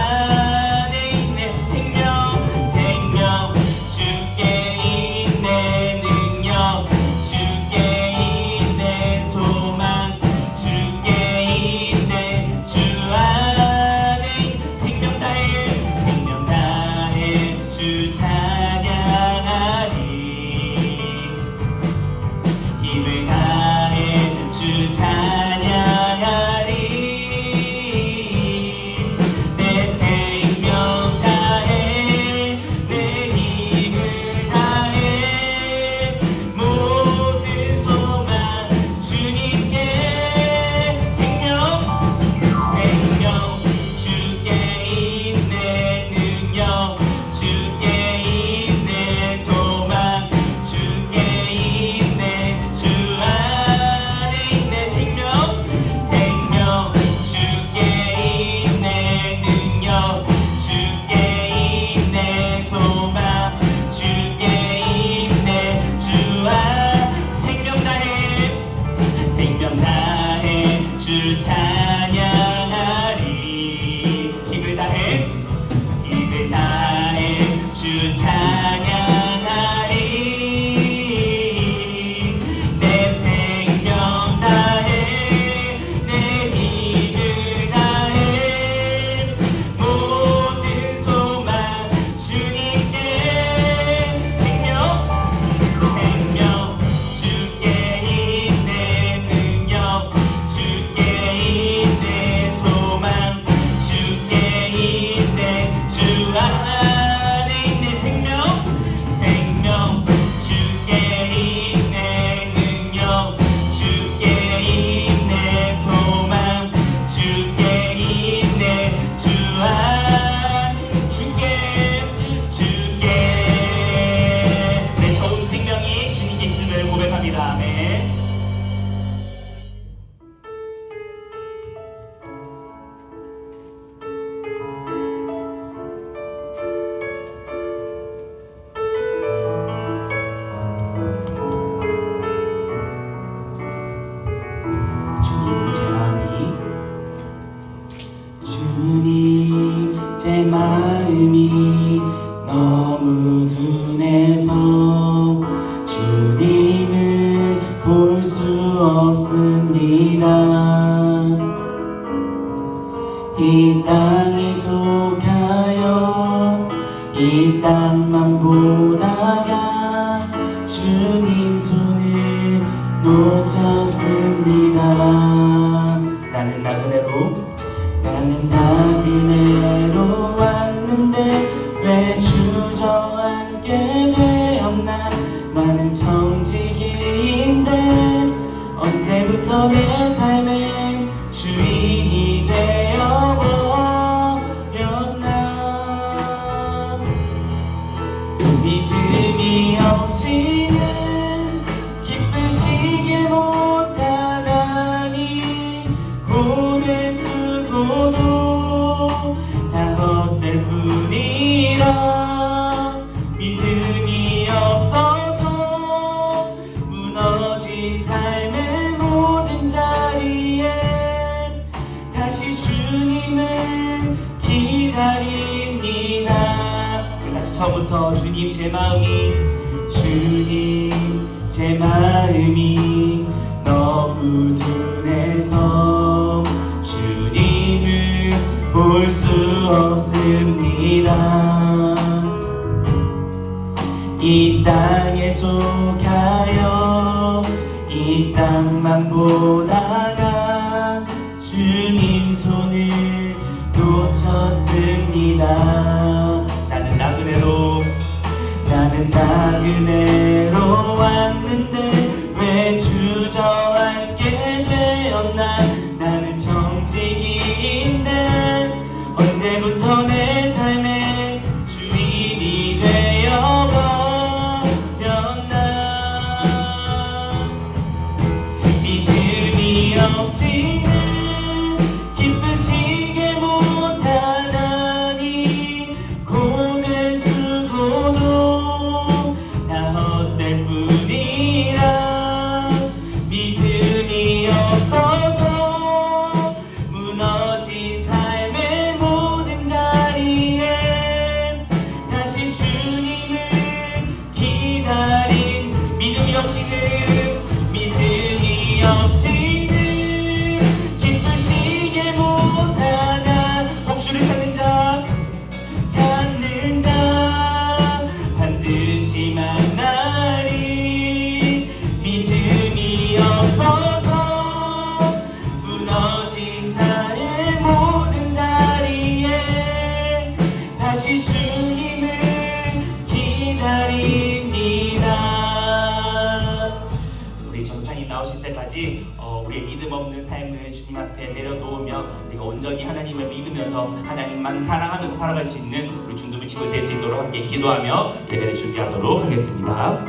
안에 있네 생명 생명 주께 있네 능력 주께 있네 소망 주께 있네 주 안에 있네 생명 다해 주 찬양하리 힘을 다해 주 찬양하리 내 생명 다해 내 힘을 다해 모든 소망 주님께 생명 주께 있네 능력 주께 있네 소망 주께 있네 주 안에 있네 생명 주께 있네 능력 주께 있네 소망 주께 있네 주 안 생명 다해 주 찬양하리 힘을 다해 주 찬양하리 내 생명 다해 내 힘을 다해 모든 소망 주님께 생명 주께 있네 능력 주께 있네 소망 주께 있네 주 안에 있네 생명 주께 있네 능력 주께 있네 소망 주께 있네 주 안 주께 내 처음 생명이 주님께 있음을 고백합니다. 아멘. 주님 제 마음이 너무 둔해서 주님을 볼 수 없습니다. 이 땅에 속하여 이 땅만 보다가 주님 손을 놓쳤습니다. 나는 나그네로 왔는데 왜 주저앉게 되었나. 나는 청지기인데 언제부터 내 삶의 주인이 되어버렸나. 믿음이 없이는 기쁘시게 못하다니 고뇌 쓰고도 다 헛될 뿐이라. 믿음이 없어서 무너진 삶의 모든 자리에 다시 주님을 기다립니다. 다시 처음부터 주님 제 마음이 너무 둔해서 주님을 볼 수 없습니다. 이 땅에 속하여 이 땅만 보다가 주님 손을 놓쳤습니다. 나는 나그네로 왔는데 왜 주저앉게 되었나. 나는 청지기인데 언제부터 내 삶의 주인이 되어버렸나. 믿음이 없이는 기쁘시게 못하다니 고된 수고도 다 헛될 뿐이라. 믿음이 없어서 무너진 삶의 모든 자 앞에 내려놓으며 우리가 온전히 하나님을 믿으면서 하나님만 사랑하면서 살아갈 수 있는 우리 중도부 친구 될 수 있도록 함께 기도하며 예배를 준비하도록 하겠습니다.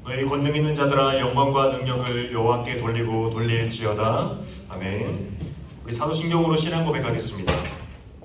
너희 권능 있는 자들아 영광과 능력을 여호와께 돌리고 돌릴지어다. 아멘. 우리 사도신경으로 신앙 고백하겠습니다.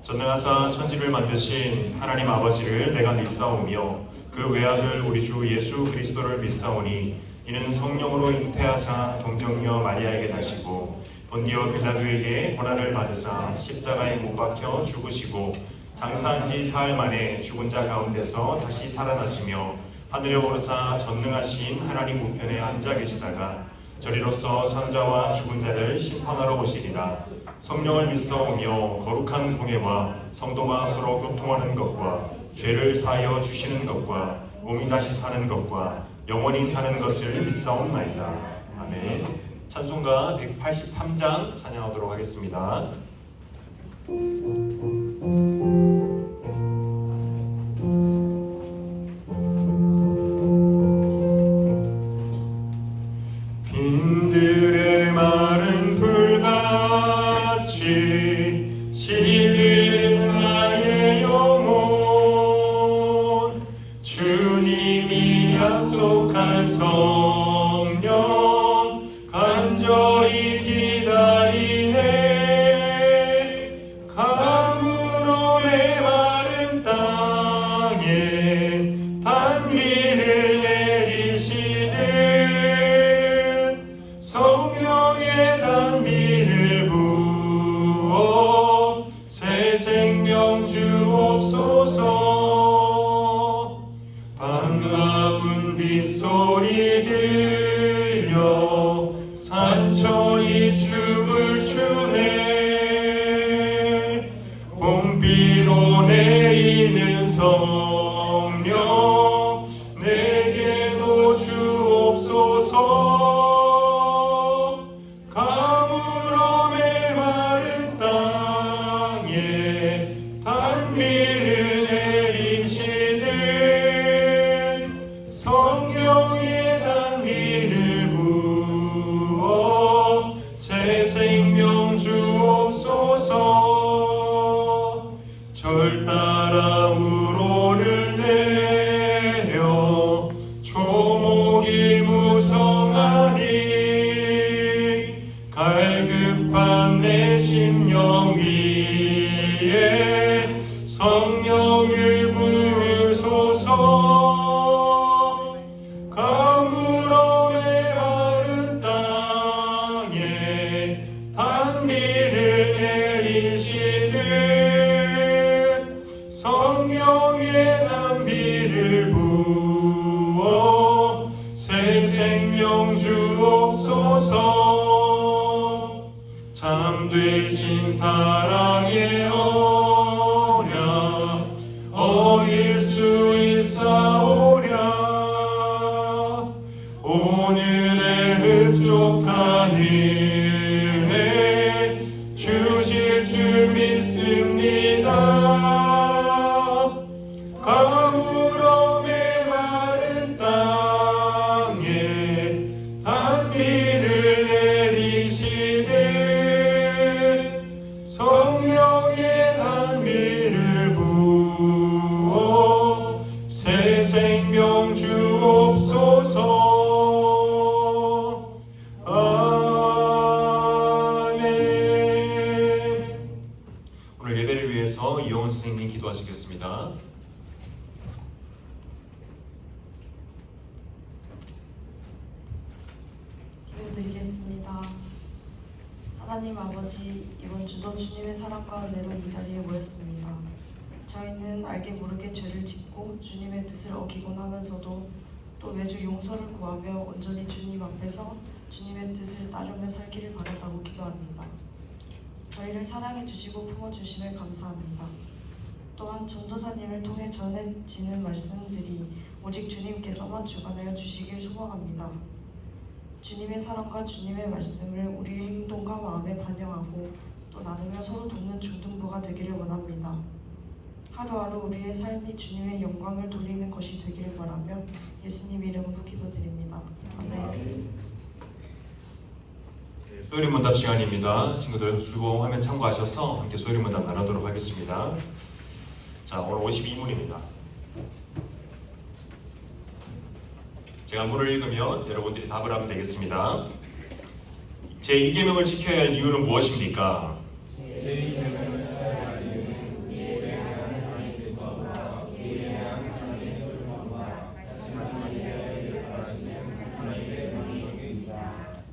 전능하사 천지를 만드신 하나님 아버지를 내가 믿사오며 그 외아들 우리 주 예수 그리스도를 믿사오니 이는 성령으로 잉태하사 동정녀 마리아에게 나시고 본디오 빌라도에게 고난을 받으사 십자가에 못 박혀 죽으시고 장사한 지 사흘 만에 죽은 자 가운데서 다시 살아나시며 하늘에 오르사 전능하신 하나님 우편에 앉아 계시다가 저리로서 선자와 죽은 자를 심판하러 오시리라. 성령을 믿사오며 거룩한 공예와 성도가 서로 교통하는 것과 죄를 사하여 주시는 것과 몸이 다시 사는 것과 영원히 사는 것을 믿사옵나이다. 아멘. 찬송가 183장 찬양하도록 하겠습니다. 빈들의 마른 불같이 시리는 나의 영혼 주님이 약속한 성령 간절히 기다리네. 가물어 메마른 땅에 단비를 내리시듯 성령의 단비를 부어 새 생명 주옵소서. 반가운 빗소리 들려 산천이 춤을 추네. 봄비로 내리는 성령 내게도 주옵소서. 가물어 메마른 땅에 단비를 내리시는 성령의 단비를 부어 새 생명 주옵소서. 절 따라 우로를 내려 초목이 무성하니 갈급한 내 심령 위에 성령을 부으소서. 가물어 메마른 땅에 단비를 내리시듯 성령의 단비를 부어 새 생명 주옵소서. 참되신 사랑의 언약 어길 수 있사오랴. 오늘의 흡족한 은혜 주실 줄 믿습니다. 가물어 메마른 땅에 단비를 내리시듯 성령의 단비를 부어 새 생명 주옵소서. 아멘. 오늘 예배를 위해서 이영훈 선생님이 기도하시겠습니다. 기도드리겠습니다. 하나님 아버지, 이번 주도 주님의 사랑과 은혜로 이 자리에 모였습니다. 저희는 알게 모르게 죄를 짓고 주님의 뜻을 어기곤 하면서도 또 매주 용서를 구하며 온전히 주님 앞에서 주님의 뜻을 따르며 살기를 바란다고 기도합니다. 저희를 사랑해 주시고 품어주심에 감사합니다. 또한 전도사님을 통해 전해지는 말씀들이 오직 주님께서만 주관하여 주시길 소망합니다. 주님의 사랑과 주님의 말씀을 우리의 행동과 마음에 반영하고 또 나누며 서로 돕는 중등부가 되기를 원합니다. 하루하루 우리의 삶이 주님의 영광을 돌리는 것이 되기를 바라며 예수님 이름으로 기도드립니다. 아멘. 소율이 문답 시간입니다. 친구들 주보 화면 참고하셔서 함께 소율이 문답 나누도록 하겠습니다. 자, 오늘 52문입니다. 제가 문을 읽으면 여러분들이 답을 하면 되겠습니다. 제 2계명을 지켜야 할 이유는 무엇입니까?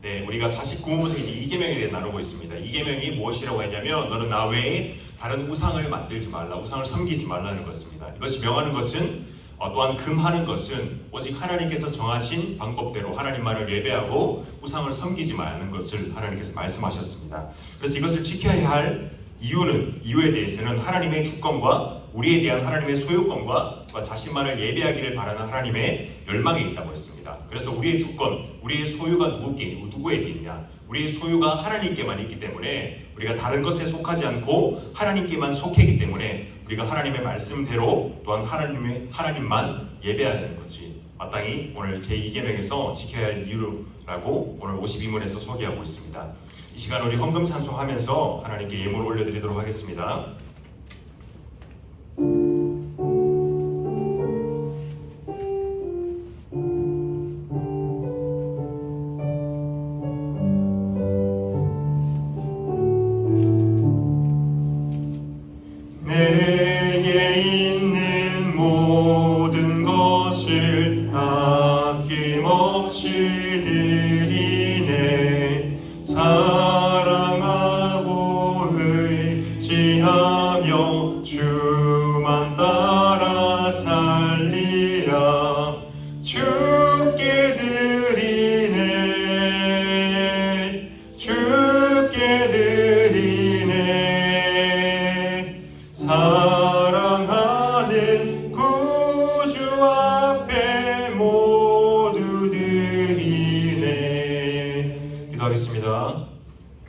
네, 우리가 49문부터 이제 2계명에 대해 나누고 있습니다. 2계명이 무엇이라고 했냐면 너는 나 외에 다른 우상을 만들지 말라, 우상을 섬기지 말라는 것입니다. 이것이 명하는 것은 또한 금하는 것은 오직 하나님께서 정하신 방법대로 하나님만을 예배하고 우상을 섬기지 말라는 것을 하나님께서 말씀하셨습니다. 그래서 이것을 지켜야 할 이유에 대해서는 하나님의 주권과 우리에 대한 하나님의 소유권과 자신만을 예배하기를 바라는 하나님의 열망이 있다고 했습니다. 그래서 우리의 주권, 우리의 소유가 누구에게 있냐? 우리의 소유가 하나님께만 있기 때문에 우리가 다른 것에 속하지 않고 하나님께만 속해 있기 때문에 우리가 하나님의 말씀대로 또한 하나님만 예배해야 하는 거지. 마땅히 오늘 제2계명에서 지켜야 할 이유라고 오늘 52문에서 소개하고 있습니다. 이 시간 우리 헌금 찬송하면서 하나님께 예물을 올려드리도록 하겠습니다. 내게 있는 모든 것을 아낌없이 드리네. 사랑하고 의지하며 주만 따라 살리라. 주께 드리네. 주께 드리네. 사랑하는 구주 앞에 모두 드리네. 기도하겠습니다.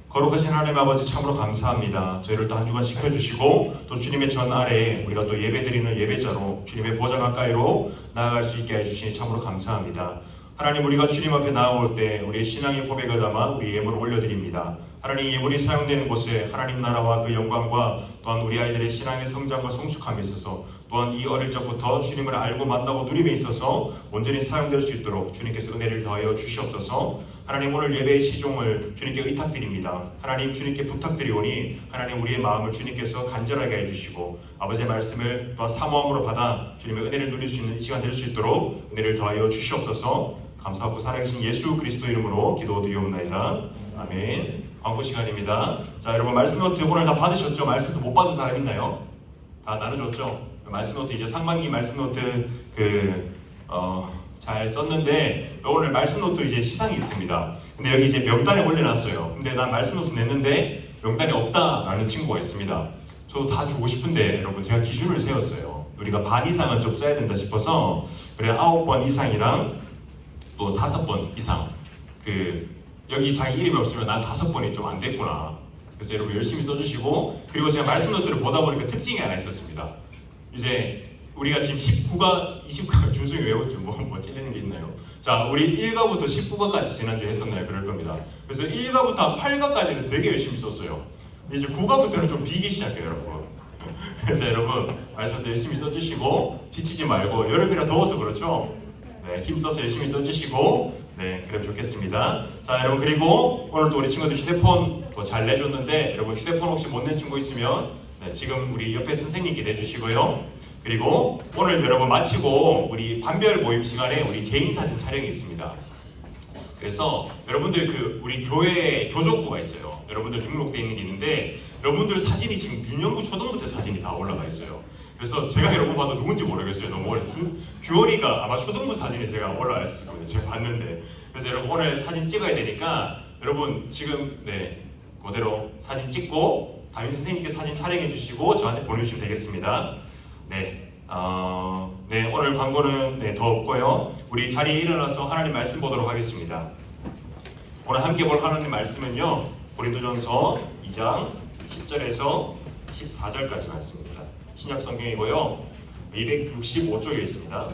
거룩하신 하나님 아버지 참으로 감사합니다. 저희를 또 한 주간 지켜주시고 또 주님의 전 아래에 우리가 또 예배드리는 예배자로 주님의 보좌 가까이로 나아갈 수 있게 해주시니 참으로 감사합니다. 하나님, 우리가 주님 앞에 나아올 때 우리의 신앙의 고백을 담아 우리 예물을 올려드립니다. 하나님, 예물이 사용되는 곳에 하나님 나라와 그 영광과 또한 우리 아이들의 신앙의 성장과 성숙함에 있어서 또한 이 어릴 적부터 주님을 알고 만나고 누림에 있어서 온전히 사용될 수 있도록 주님께서 은혜를 더하여 주시옵소서. 하나님, 오늘 예배의 시종을 주님께 의탁드립니다. 하나님, 주님께 부탁드리오니 하나님, 우리의 마음을 주님께서 간절하게 해주시고 아버지의 말씀을 또한 사모함으로 받아 주님의 은혜를 누릴 수 있는 이 시간 될 수 있도록 은혜를 더하여 주시옵소서. 감사하고 살아계신 예수 그리스도 이름으로 기도드리옵나이다. 아멘. 광고 시간입니다. 자, 여러분 말씀 노트 오늘 다 받으셨죠? 말씀도 못 받은 사람 있나요? 다 나눠줬죠? 말씀 노트 이제 상반기 말씀 노트 잘 썼는데 오늘 말씀 노트 이제 시상이 있습니다. 근데 여기 이제 명단에 올려놨어요. 근데 난 말씀 노트 냈는데 명단이 없다라는 친구가 있습니다. 저도 다 주고 싶은데 여러분 제가 기준을 세웠어요. 우리가 반 이상은 좀 써야 된다 싶어서 그래 9번 이상이랑 또 5번 이상 여기 자기 이름이 없으면 난 5번이 좀 안 됐구나. 그래서 여러분 열심히 써주시고 그리고 제가 말씀 노트를 보다 보니까 특징이 하나 있었습니다. 이제 우리가 지금 19가 20가 준수히 외웠죠. 뭐 찔리는 게 있나요? 자, 우리 1가부터 19가까지 지난주에 했었나요? 그럴 겁니다. 그래서 1가부터 8가까지는 되게 열심히 썼어요. 근데 이제 9가부터는 좀 비기 시작해요, 여러분. 그래서 여러분 말씀도 열심히 써주시고 지치지 말고 여름이라 더워서 그렇죠? 네, 힘써서 열심히 써주시고 네, 그러면 좋겠습니다. 자, 여러분 그리고 오늘 또 우리 친구들 휴대폰 또 잘 내줬는데 여러분 휴대폰 혹시 못 낸 친구 있으면 네, 지금 우리 옆에 선생님께 내주시고요. 그리고 오늘 여러분 마치고 우리 반별 모임 시간에 우리 개인 사진 촬영이 있습니다. 그래서 여러분들 우리 교회 교족부가 있어요. 여러분들 등록되어 있는 게 있는데 여러분들 사진이 지금 유년부 초등부 때 사진이 다 올라가 있어요. 그래서 제가 여러분 봐도 누군지 모르겠어요. 너무 오래 규원이가 아마 초등부 사진에 제가 올라와 있을 겁니다. 제가 봤는데. 그래서 여러분 오늘 사진 찍어야 되니까 여러분 지금 네 그대로 사진 찍고 담임 선생님께 사진 촬영해 주시고 저한테 보내주시면 되겠습니다. 네, 네, 오늘 광고는 네, 더 없고요. 우리 자리에 일어나서 하나님 말씀 보도록 하겠습니다. 오늘 함께 볼 하나님 말씀은요, 고린도전서 2장 10절에서 14절까지 말씀입니다. 신약 성경이고요. 265쪽에 있습니다.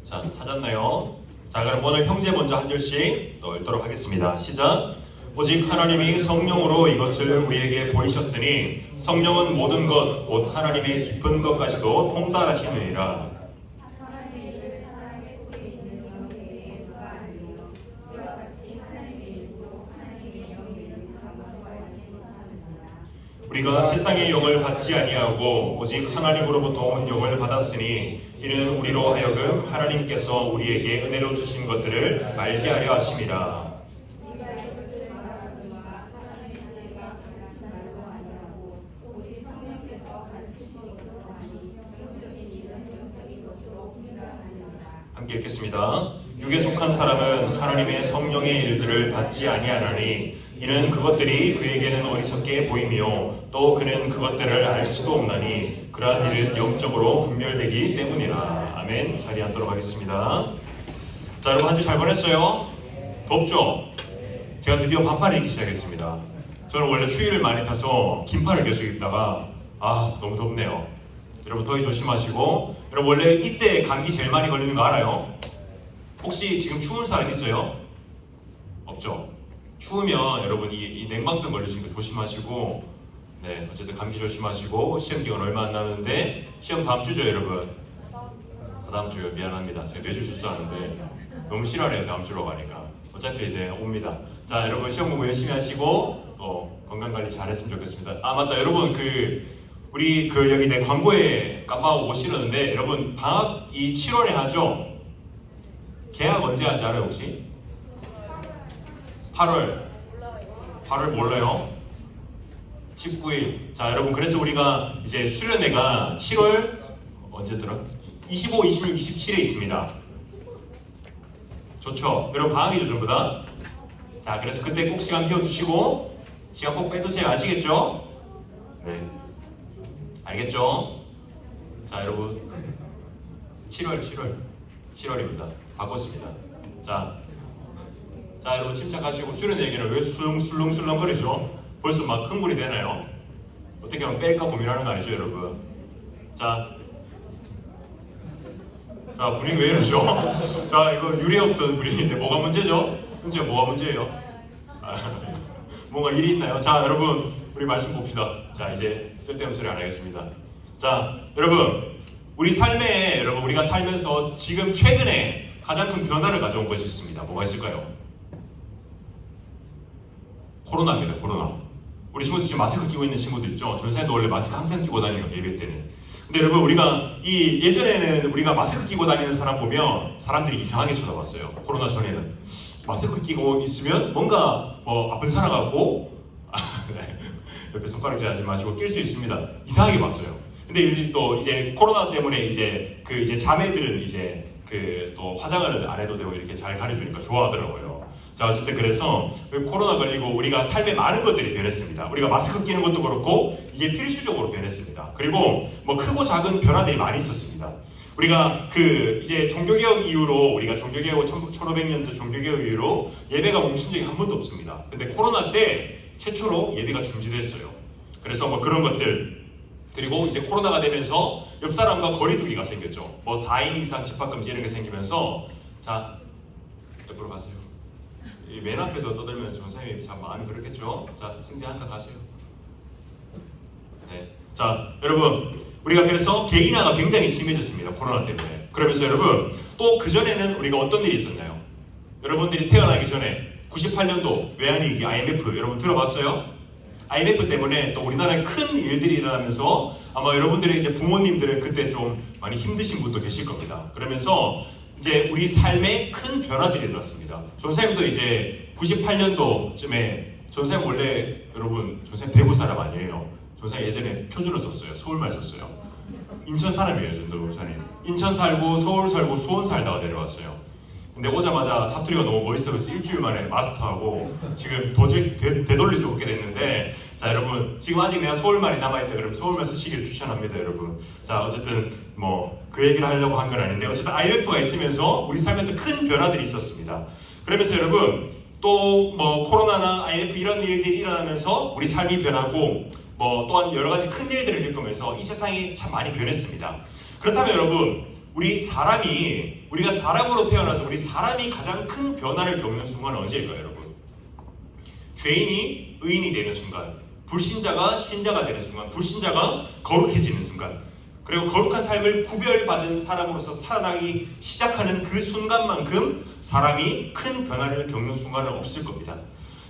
자, 찾았나요? 자, 그럼 오늘 형제 먼저 한 절씩 또 읽도록 하겠습니다. 시작. 오직 하나님이 성령으로 이것을 우리에게 보이셨으니 성령은 모든 것 곧 하나님의 깊은 것까지도 통달하시느니라. 우리가 세상의 영을 받지 아니하고 오직 하나님으로부터 온 영을 받았으니 이는 우리로 하여금 하나님께서 우리에게 은혜로 주신 것들을 알게 하려 하심이라. 함께 읽겠습니다. 육에 속한 사람은 하나님의 성령의 일들을 받지 아니하나니 이는 그것들이 그에게는 어리석게 보이며 또 그는 그것들을 알 수도 없나니 그러한 일은 영적으로 분별되기 때문이라. 아멘. 자리에 앉도록 하겠습니다. 자, 여러분 한 주 잘 보냈어요? 덥죠? 제가 드디어 반팔을 입기 시작했습니다. 저는 원래 추위를 많이 타서 긴팔을 계속 입다가 너무 덥네요. 여러분 더위 조심하시고, 여러분 원래 이때 감기 제일 많이 걸리는 거 알아요? 혹시 지금 추운 사람 있어요? 없죠? 추우면 여러분 이 냉방병 걸리시는 거 조심하시고, 네, 어쨌든 감기 조심하시고, 시험 기간 얼마 안 남았는데 시험 다음 주죠 여러분? 다음 주요. 미안합니다. 제가 매주 실수하는데 너무 싫어해요 다음 주로 가니까. 어차피 네, 옵니다. 자, 여러분 시험 공부 열심히 하시고 또 건강관리 잘했으면 좋겠습니다. 맞다 여러분, 우리 여기 내 광고에 깜빡하고 못 실었는데, 여러분 방학 이 7월에 하죠? 개학 언제 하는지 알아요 혹시? 8월 몰라요? 19일. 자, 여러분 그래서 우리가 이제 수련회가 7월 언제더라? 25, 26, 27에 있습니다. 좋죠? 여러분 방학이죠 전부 다? 자, 그래서 그때 꼭 시간 비워두시고 시간 꼭 빼두세요. 아시겠죠? 네, 알겠죠? 자, 여러분 7월입니다. 바꿨습니다. 자, 여러분 침착하시고, 수련회 얘기는 왜 술렁술렁거리죠? 벌써 막 흥분이 되나요? 어떻게 하면 뺄까 고민하는 거 아니죠 여러분? 자, 분위기 왜 이러죠? 자, 이거 유리 없던 분위기인데 뭐가 문제죠? 현재 뭐가 문제예요? 뭔가 일이 있나요? 자, 여러분 우리 말씀 봅시다. 자, 이제 쓸데없는 소리 안 하겠습니다. 자, 여러분 우리 삶에, 여러분 우리가 살면서 지금 최근에 가장 큰 변화를 가져온 것이 있습니다. 뭐가 있을까요? 코로나입니다. 코로나. 우리 친구들 지금 마스크 끼고 있는 친구들 있죠? 전생에도 원래 마스크 항상 끼고 다니는 예배 때는. 근데 여러분 우리가 예전에는 우리가 마스크 끼고 다니는 사람 보면 사람들이 이상하게 쳐다봤어요. 코로나 전에는 마스크 끼고 있으면 뭔가 아픈 사람 같고 옆에 손가락 재하지 마시고 낄 수 있습니다. 이상하게 봤어요. 근데 또 이제 코로나 때문에 이제 자매들은 이제 또 화장을 안 해도 되고 이렇게 잘 가려주니까 좋아하더라고요. 자, 어쨌든 그래서 코로나 걸리고 우리가 삶에 많은 것들이 변했습니다. 우리가 마스크 끼는 것도 그렇고 이게 필수적으로 변했습니다. 그리고 크고 작은 변화들이 많이 있었습니다. 우리가 이제 종교개혁 이후로, 우리가 종교개혁 1500년도 종교개혁 이후로 예배가 멈춘 적이 한 번도 없습니다. 근데 코로나 때 최초로 예배가 중지됐어요. 그래서 그런 것들, 그리고 이제 코로나가 되면서 옆 사람과 거리두기가 생겼죠. 4인 이상 집합금지 이런 게 생기면서, 자, 옆으로 가세요. 맨 앞에서 떠들면 전사님이 참 마음이 그렇겠죠. 자, 승재 한칸 가세요. 네. 자, 여러분 우리가 그래서 개인화가 굉장히 심해졌습니다. 코로나 때문에. 그러면서 여러분 또 그전에는 우리가 어떤 일이 있었나요? 여러분들이 태어나기 전에 98년도 외환위기 IMF 여러분 들어봤어요? IMF 때문에 또 우리나라에 큰 일들이 일어나면서 아마 여러분들의 이제 부모님들은 그때 좀 많이 힘드신 분도 계실 겁니다. 그러면서 이제 우리 삶에 큰 변화들이 일어났습니다. 전사님도 이제 98년도쯤에, 전사님 원래 여러분 전사님 대구 사람 아니에요. 전사님 예전에 표준어 썼어요. 서울말 썼어요. 인천 사람이에요. 전도사님 인천 살고 서울 살고 수원 살다가 내려왔어요. 근데 오자마자 사투리가 너무 멋있어서 일주일 만에 마스터하고 지금 도저히 되돌릴 수 없게 됐는데, 자 여러분 지금 아직 내가 서울말이 남아있다 그러면 서울말 쓰시기를 추천합니다 여러분. 자 어쨌든 뭐 그 얘기를 하려고 한 건 아닌데, 어쨌든 IMF가 있으면서 우리 삶에 또 큰 변화들이 있었습니다. 그러면서 여러분 또 뭐 코로나나 IMF 이런 일들이 일어나면서 우리 삶이 변하고 뭐 또한 여러 가지 큰 일들을 겪으면서 이 세상이 참 많이 변했습니다. 그렇다면 여러분, 우리가 사람으로 태어나서 우리 사람이 가장 큰 변화를 겪는 순간은 언제일까요, 여러분? 죄인이 의인이 되는 순간, 불신자가 신자가 되는 순간, 불신자가 거룩해지는 순간, 그리고 거룩한 삶을 구별받은 사람으로서 살아나기 시작하는 그 순간만큼 사람이 큰 변화를 겪는 순간은 없을 겁니다.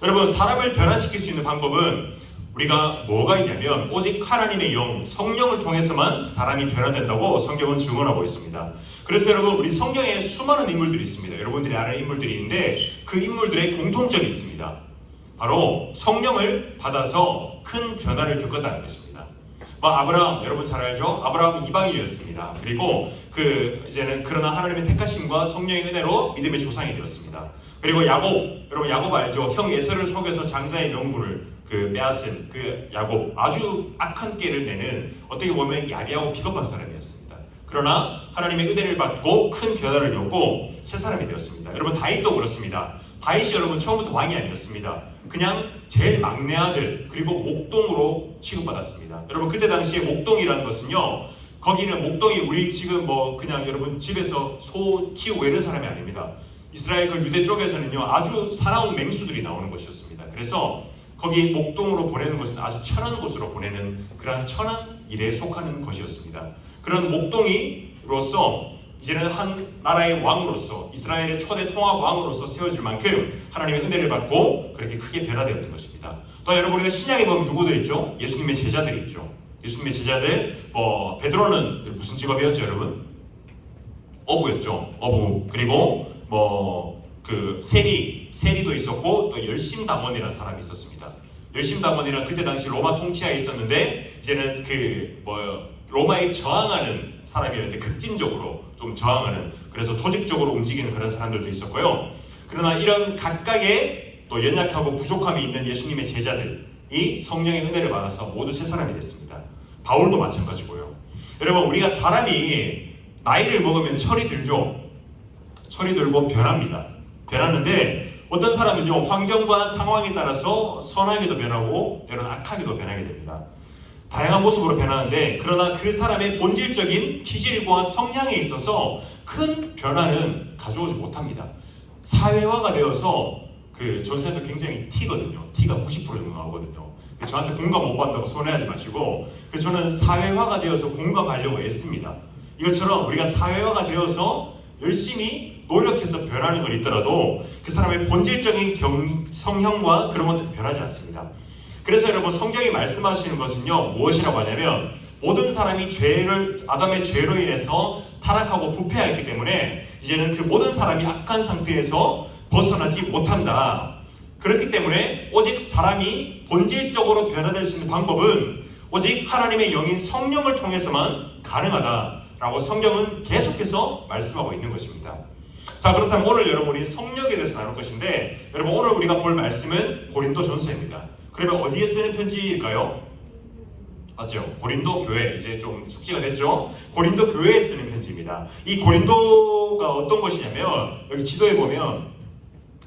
여러분, 사람을 변화시킬 수 있는 방법은 우리가 뭐가 있냐면 오직 하나님의 영, 성령을 통해서만 사람이 변화된다고 성경은 증언하고 있습니다. 그래서 여러분, 우리 성경에 수많은 인물들이 있습니다. 여러분들이 아는 인물들이 있는데 그 인물들의 공통점이 있습니다. 바로 성령을 받아서 큰 변화를 겪었다는 것입니다. 아브라함, 여러분 잘 알죠? 아브라함은 이방인이었습니다. 그리고 이제는 그러나 하나님의 택하심과 성령의 은혜로 믿음의 조상이 되었습니다. 그리고 야곱, 여러분 야곱 알죠? 형 에서를 속여서 장자의 명분을 빼앗은 야곱, 아주 악한 꾀를 내는 어떻게 보면 야비하고 비겁한 사람이었습니다. 그러나 하나님의 은혜를 받고 큰 변화를 겪고 새 사람이 되었습니다. 여러분 다윗도 그렇습니다. 다윗이 여러분 처음부터 왕이 아니었습니다. 그냥 제일 막내 아들, 그리고 목동으로 취급받았습니다. 여러분 그때 당시에 목동이라는 것은요, 거기는 목동이 우리 지금 그냥 여러분 집에서 소 키우고 이런 사람이 아닙니다. 이스라엘 유대 쪽에서는요 아주 사나운 맹수들이 나오는 곳이었습니다. 그래서 거기 목동으로 보내는 것은 아주 천한 곳으로 보내는 그러한 천한 일에 속하는 것이었습니다. 그런 목동이로서 이제는 한 나라의 왕으로서 이스라엘의 초대 통합 왕으로서 세워질 만큼 하나님의 은혜를 받고 그렇게 크게 변화되었던 것입니다. 또 여러분 우리가 신약에 보면 누구들 있죠? 예수님의 제자들이 있죠. 예수님의 제자들 베드로는 무슨 직업이었죠, 여러분? 어부였죠. 어부. 그리고 세리도 있었고 또 열심당원이라는 사람이 있었습니다. 열심당원이란 그때 당시 로마 통치하에 있었는데 이제는 로마에 저항하는 사람이었는데 극진적으로 좀 저항하는, 그래서 조직적으로 움직이는 그런 사람들도 있었고요. 그러나 이런 각각의 또 연약하고 부족함이 있는 예수님의 제자들이 성령의 은혜를 받아서 모두 새 사람이 됐습니다. 바울도 마찬가지고요. 여러분 우리가 사람이 나이를 먹으면 철이 들죠. 철이 들고 변합니다. 변하는데 어떤 사람은요 환경과 상황에 따라서 선하게도 변하고 때로는 악하게도 변하게 됩니다. 다양한 모습으로 변하는데 그러나 그 사람의 본질적인 기질과 성향에 있어서 큰 변화는 가져오지 못합니다. 사회화가 되어서 전생도 굉장히 T거든요. T가 90% 정도 나오거든요. 저한테 공감 못 받는다고 손해하지 마시고, 저는 사회화가 되어서 공감하려고 애씁니다. 이것처럼 우리가 사회화가 되어서 열심히 노력해서 변하는 건 있더라도 그 사람의 본질적인 성향과 그런 것들은 변하지 않습니다. 그래서 여러분 성경이 말씀하시는 것은요 무엇이라고 하냐면 모든 사람이 아담의 죄로 인해서 타락하고 부패하였기 때문에 이제는 그 모든 사람이 악한 상태에서 벗어나지 못한다. 그렇기 때문에 오직 사람이 본질적으로 변화될 수 있는 방법은 오직 하나님의 영인 성령을 통해서만 가능하다라고 성경은 계속해서 말씀하고 있는 것입니다. 자, 그렇다면 오늘 여러분이 성령에 대해서 나눌 것인데, 여러분 오늘 우리가 볼 말씀은 고린도전서입니다. 그러면 어디에 쓰는 편지일까요? 맞죠? 고린도 교회, 이제 좀 숙지가 됐죠? 고린도 교회에 쓰는 편지입니다. 이 고린도가 어떤 것이냐면 여기 지도에 보면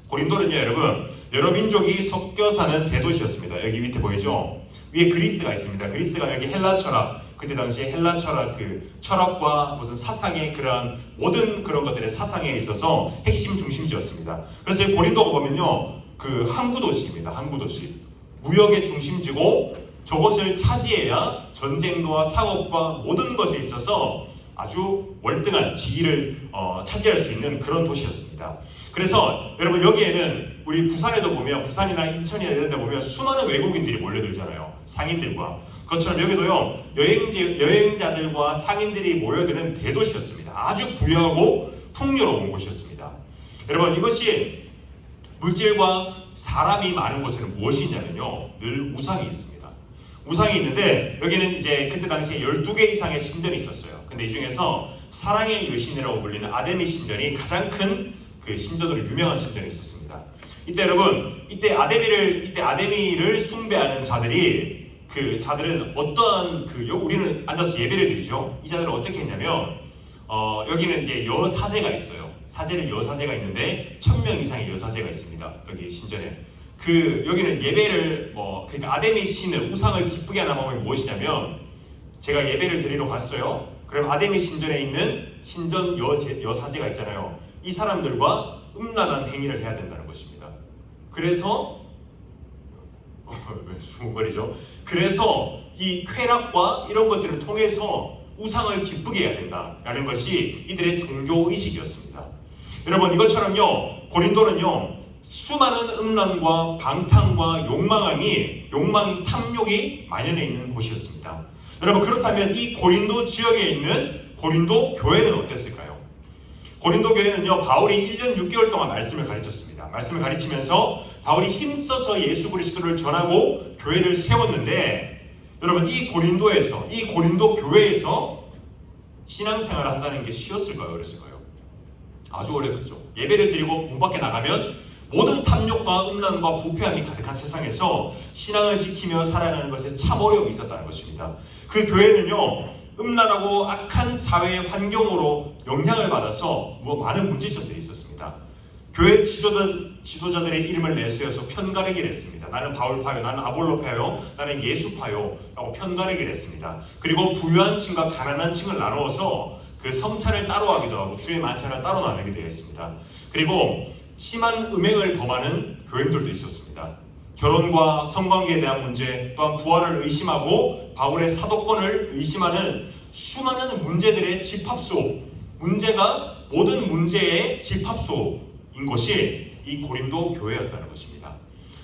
고린도는요 여러분 여러 민족이 섞여 사는 대도시였습니다. 여기 밑에 보이죠? 위에 그리스가 있습니다. 그리스가 여기 헬라 철학, 그때 당시에 헬라 철학 철학과 무슨 사상의 그러한 모든 그런 것들의 사상에 있어서 핵심 중심지였습니다. 그래서 고린도가 보면요 항구 도시입니다. 항구 도시. 무역의 중심지고 저것을 차지해야 전쟁과 상업과 모든 것에 있어서 아주 월등한 지위를 차지할 수 있는 그런 도시였습니다. 그래서 여러분 여기에는 우리 부산에도 보면 부산이나 인천이나 이런 데 보면 수많은 외국인들이 몰려들잖아요. 상인들과. 그것처럼 여기도요 여행자들과 상인들이 모여드는 대도시였습니다. 아주 부유하고 풍요로운 곳이었습니다. 여러분 이것이 물질과 사람이 많은 곳에는 무엇이 있냐면요 늘 우상이 있습니다. 우상이 있는데 여기는 이제 그때 당시에 12개 이상의 신전이 있었어요. 근데 이 중에서 사랑의 여신이라고 불리는 아데미 신전이 가장 큰 그 신전으로 유명한 신전이 있었습니다. 이때 여러분, 이때 아데미를 숭배하는 자들이 그 자들은 어떠한 우리는 앉아서 예배를 드리죠. 이 자들은 어떻게 했냐면 여기는 이제 여사제가 있어요. 여사제가 있는데 1000명 이상의 여사제가 있습니다. 여기 신전에. 여기는 예배를 그러니까 아데미 신을 우상을 기쁘게 하는 방법이 무엇이냐면 제가 예배를 드리러 갔어요. 그럼 아데미 신전에 있는 신전 여사제가 있잖아요. 이 사람들과 음란한 행위를 해야 된다는 것입니다. 그래서 왜 수군거리죠? 그래서 이 쾌락과 이런 것들을 통해서 우상을 기쁘게 해야 된다라는 것이 이들의 종교 의식이었습니다. 여러분 이것처럼요 고린도는요 수많은 음란과 방탕과 욕망이 탐욕이 만연해 있는 곳이었습니다. 여러분 그렇다면 이 고린도 지역에 있는 고린도 교회는 어땠을까요? 고린도 교회는요 바울이 1년 6개월 동안 말씀을 가르쳤습니다. 말씀을 가르치면서 바울이 힘써서 예수 그리스도를 전하고 교회를 세웠는데 여러분 이 고린도 교회에서 신앙생활을 한다는 게 쉬웠을까요? 어렸을까요? 아주 어렵죠. 예배를 드리고 문 밖에 나가면 모든 탐욕과 음란과 부패함이 가득한 세상에서 신앙을 지키며 살아가는 것에 참 어려움이 있었다는 것입니다. 그 교회는요 음란하고 악한 사회의 환경으로 영향을 받아서 많은 문제점들이 있었습니다. 교회 지도자들의 이름을 내세워서 편가르기를 했습니다. 나는 바울파요, 나는 아볼로파요, 나는 예수파요 라고 편가르기를 했습니다. 그리고 부유한 층과 가난한 층을 나누어서 그 성찬을 따로 하기도 하고 주의 만찬을 따로 나누기도 했습니다. 그리고 심한 음행을 범하는 교인들도 있었습니다. 결혼과 성관계에 대한 문제, 또한 부활을 의심하고 바울의 사도권을 의심하는 수많은 문제들의 집합소, 문제가 모든 문제의 집합소인 것이 이 고린도 교회였다는 것입니다.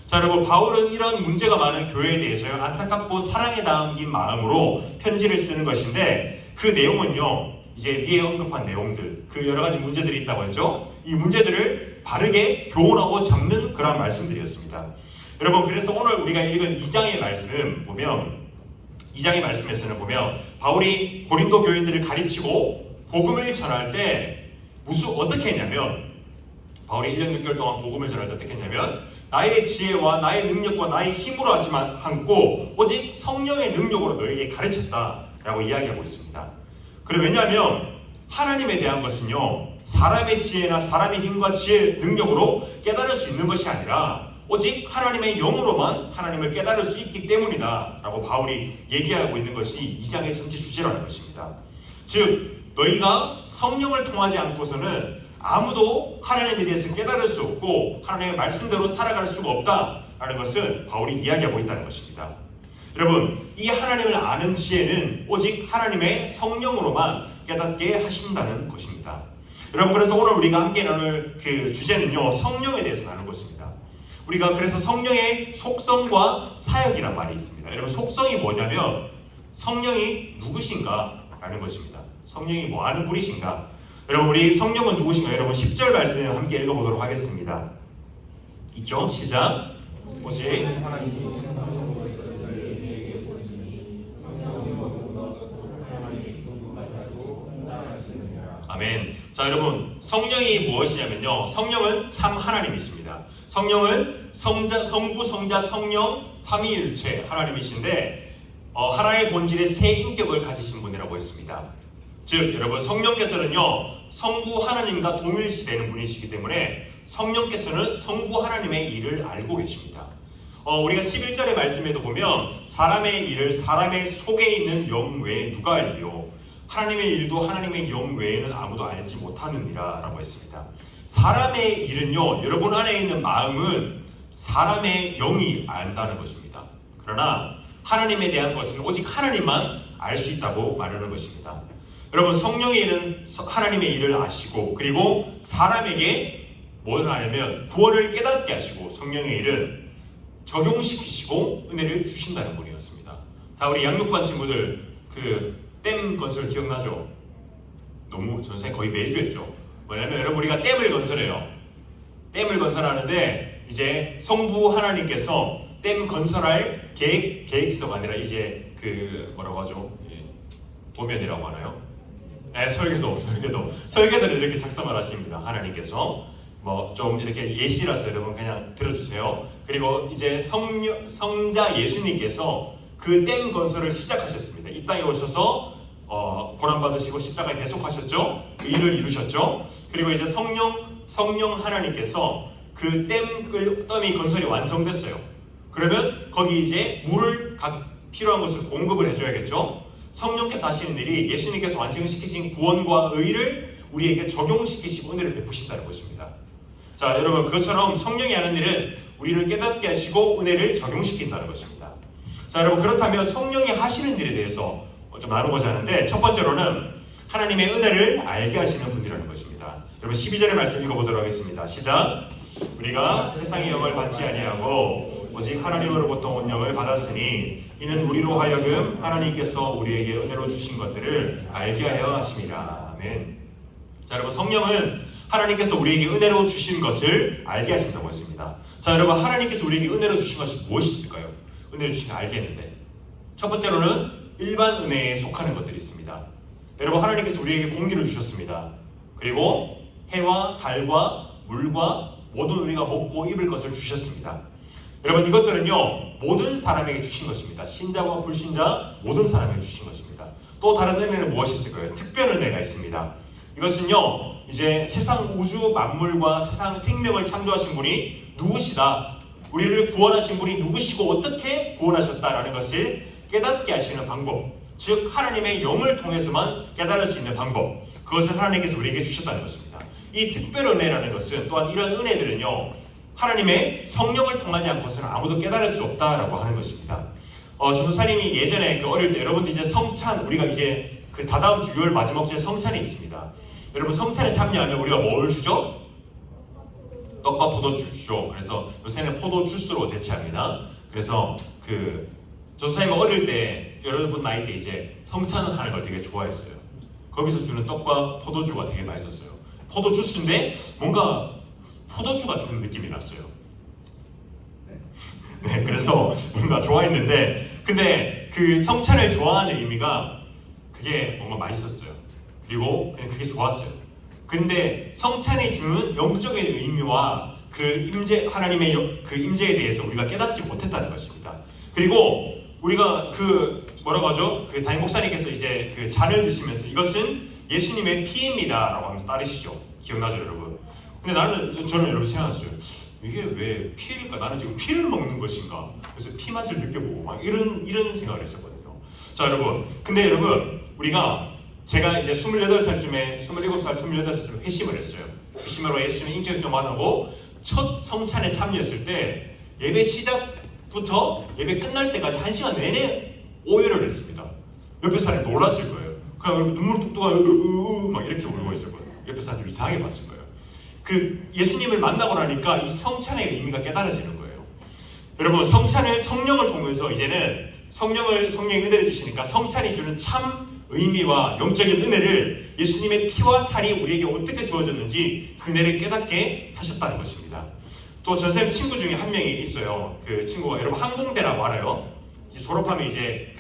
자 여러분 바울은 이런 문제가 많은 교회에 대해서 안타깝고 사랑에 담긴 마음으로 편지를 쓰는 것인데 그 내용은요 이제 위에 언급한 내용들 그 여러 가지 문제들이 있다고 했죠. 이 문제들을 바르게 교훈하고 잡는 그런 말씀들이었습니다. 여러분 그래서 오늘 우리가 읽은 2장의 말씀에서는 보면 바울이 고린도 교인들을 가르치고 복음을 전할 때 어떻게 했냐면 바울이 1년 6개월 동안 복음을 전할 때 어떻게 했냐면 나의 지혜와 나의 능력과 나의 힘으로 하지 않고 오직 성령의 능력으로 너에게 가르쳤다라고 이야기하고 있습니다. 그리고 왜냐하면 하나님에 대한 것은요 사람의 지혜나 사람의 힘과 지혜 능력으로 깨달을 수 있는 것이 아니라 오직 하나님의 영으로만 하나님을 깨달을 수 있기 때문이다 라고 바울이 얘기하고 있는 것이 2장의 전체 주제라는 것입니다. 즉 너희가 성령을 통하지 않고서는 아무도 하나님에 대해서 깨달을 수 없고 하나님의 말씀대로 살아갈 수가 없다라는 것을 바울이 이야기하고 있다는 것입니다. 여러분 이 하나님을 아는 지혜는 오직 하나님의 성령으로만 깨닫게 하신다는 것입니다. 여러분 그래서 오늘 우리가 함께 나눌 그 주제는요 성령에 대해서 나눌 것입니다. 우리가 그래서 성령의 속성과 사역이란 말이 있습니다. 여러분 속성이 뭐냐면 성령이 누구신가 라는 것입니다. 성령이 뭐 하는 분이신가. 여러분 우리 성령은 누구신가. 여러분 10절 말씀 함께 읽어보도록 하겠습니다. 있죠? 시작. 오직 아멘. 자 여러분 성령이 무엇이냐면요 성령은 참 하나님이십니다. 성령은 성부, 성자, 성령 삼위일체 하나님이신데 하나님의 본질의 세 인격을 가지신 분이라고 했습니다. 즉 여러분 성령께서는요 성부 하나님과 동일시되는 분이시기 때문에 성령께서는 성부 하나님의 일을 알고 계십니다. 우리가 11절의 말씀에도 보면 사람의 일을 사람의 속에 있는 영 외에 누가 알리요 하나님의 일도 하나님의 영 외에는 아무도 알지 못하느니라 라고 했습니다. 사람의 일은요 여러분 안에 있는 마음은 사람의 영이 안다는 것입니다. 그러나 하나님에 대한 것은 오직 하나님만 알 수 있다고 말하는 것입니다. 여러분 성령의 일은 하나님의 일을 아시고 그리고 사람에게 뭘 하냐면 구원을 깨닫게 하시고 성령의 일은 적용시키시고 은혜를 주신다는 분이었습니다. 자 우리 양육반 친구들 댐 건설 기억나죠? 너무 전생에 거의 매주 했죠. 뭐냐면 여러분 우리가 댐을 건설해요. 댐을 건설하는데 이제 성부 하나님께서 댐 건설할 계획서가 아니라 이제 뭐라고 하죠? 도면이라고 하나요? 네, 설계도를 이렇게 작성을 하십니다. 하나님께서 뭐 좀 이렇게 예시라서 여러분 그냥 들어주세요. 그리고 이제 성자 예수님께서 그 댐 건설을 시작하셨습니다. 이 땅에 오셔서 고난받으시고 십자가에 대속하셨죠. 그 일을 이루셨죠. 그리고 이제 성령 하나님께서 그 댐이 건설이 완성됐어요. 그러면 거기 이제 물을 각 필요한 것을 공급을 해줘야겠죠. 성령께서 하시는 일이 예수님께서 완성시키신 구원과 의를 우리에게 적용시키시고 은혜를 베푸신다는 것입니다. 자, 여러분, 그것처럼 성령이 하는 일은 우리를 깨닫게 하시고 은혜를 적용시킨다는 것입니다. 자, 여러분, 그렇다면 성령이 하시는 일에 대해서 좀 나누고자 하는데, 첫 번째로는 하나님의 은혜를 알게 하시는 분이라는 것입니다. 여러분, 12절의 말씀 읽어보도록 하겠습니다. 시작. 우리가 세상의 영을 받지 아니하고 오직 하나님으로부터 온 영을 받았으니 이는 우리로 하여금 하나님께서 우리에게 은혜로 주신 것들을 알게 하여 하심이라. 아멘. 자, 여러분, 성령은 하나님께서 우리에게 은혜로 주신 것을 알게 하신다고 했습니다. 자, 여러분, 하나님께서 우리에게 은혜로 주신 것이 무엇이 있을까요? 은혜로 주신 거 알겠는데, 첫 번째로는 일반 은혜에 속하는 것들이 있습니다. 여러분, 하나님께서 우리에게 공기를 주셨습니다. 그리고 해와 달과 물과 모든 우리가 먹고 입을 것을 주셨습니다. 여러분, 이것들은요 모든 사람에게 주신 것입니다. 신자와 불신자 모든 사람에게 주신 것입니다. 또 다른 은혜는 무엇이 있을까요? 특별 은혜가 있습니다. 이것은요 이제 세상 우주 만물과 세상 생명을 창조하신 분이 누구시다, 우리를 구원하신 분이 누구시고 어떻게 구원하셨다라는 것을 깨닫게 하시는 방법, 즉 하나님의 영을 통해서만 깨달을 수 있는 방법, 그것을 하나님께서 우리에게 주셨다는 것입니다. 이 특별 은혜라는 것은, 또한 이런 은혜들은요 하나님의 성령을 통하지 않고서는 아무도 깨달을 수 없다라고 하는 것입니다. 전도사님이 예전에 어릴 때, 여러분들 이제 성찬, 우리가 이제 그 다다음 주 6월 마지막 주에 성찬이 있습니다. 여러분, 성찬에 참여하면 우리가 뭘 주죠? 떡과 포도주 주죠. 그래서 요새는 포도 주스로 대체합니다. 그래서 전도사님이 어릴 때, 여러분 나이 때 이제 성찬을 하는 걸 되게 좋아했어요. 거기서 주는 떡과 포도주가 되게 맛있었어요. 포도 주스인데 뭔가 포도주 같은 느낌이 났어요. 네, 그래서 뭔가 좋아했는데, 근데 그 성찬을 좋아하는 의미가 그게 뭔가 맛있었어요. 그리고 그냥 그게 좋았어요. 근데 성찬이 주는 영적인 의미와 하나님의 그 임재에 대해서 우리가 깨닫지 못했다는 것입니다. 그리고 우리가 뭐라고 하죠? 담임 목사님께서 이제 그 잔을 드시면서 이것은 예수님의 피입니다라고 하면서 따르시죠. 기억나죠, 여러분? 근데 저는 여러분 생각했어요. 이게 왜 피일까? 나는 지금 피를 먹는 것인가? 그래서 피 맛을 느껴보고 막 이런 생각을 했었거든요. 자, 여러분. 근데 여러분, 제가 이제 27살쯤에 회심을 했어요. 회심으로 예수님의 인격을 좀 만나고 첫 성찬에 참여했을 때 예배 시작부터 예배 끝날 때까지 1시간 내내 오열을 했습니다. 옆에 사람이 놀랐을 거예요. 그냥 눈물 뚝뚝하고 막 이렇게 울고 있었거든요. 옆에 사람이 이상하게 봤을 거예요. 예수님을 만나고 나니까 이 성찬의 의미가 깨달아지는 거예요. 여러분, 성령을 통해서 이제는 성령의 은혜를 주시니까 성찬이 주는 참 의미와 영적인 은혜를, 예수님의 피와 살이 우리에게 어떻게 주어졌는지 그 은혜를 깨닫게 하셨다는 것입니다. 또 전쌤 친구 중에 한 명이 있어요. 그 친구가, 여러분, 항공대라고 알아요? 이제 졸업하면 이제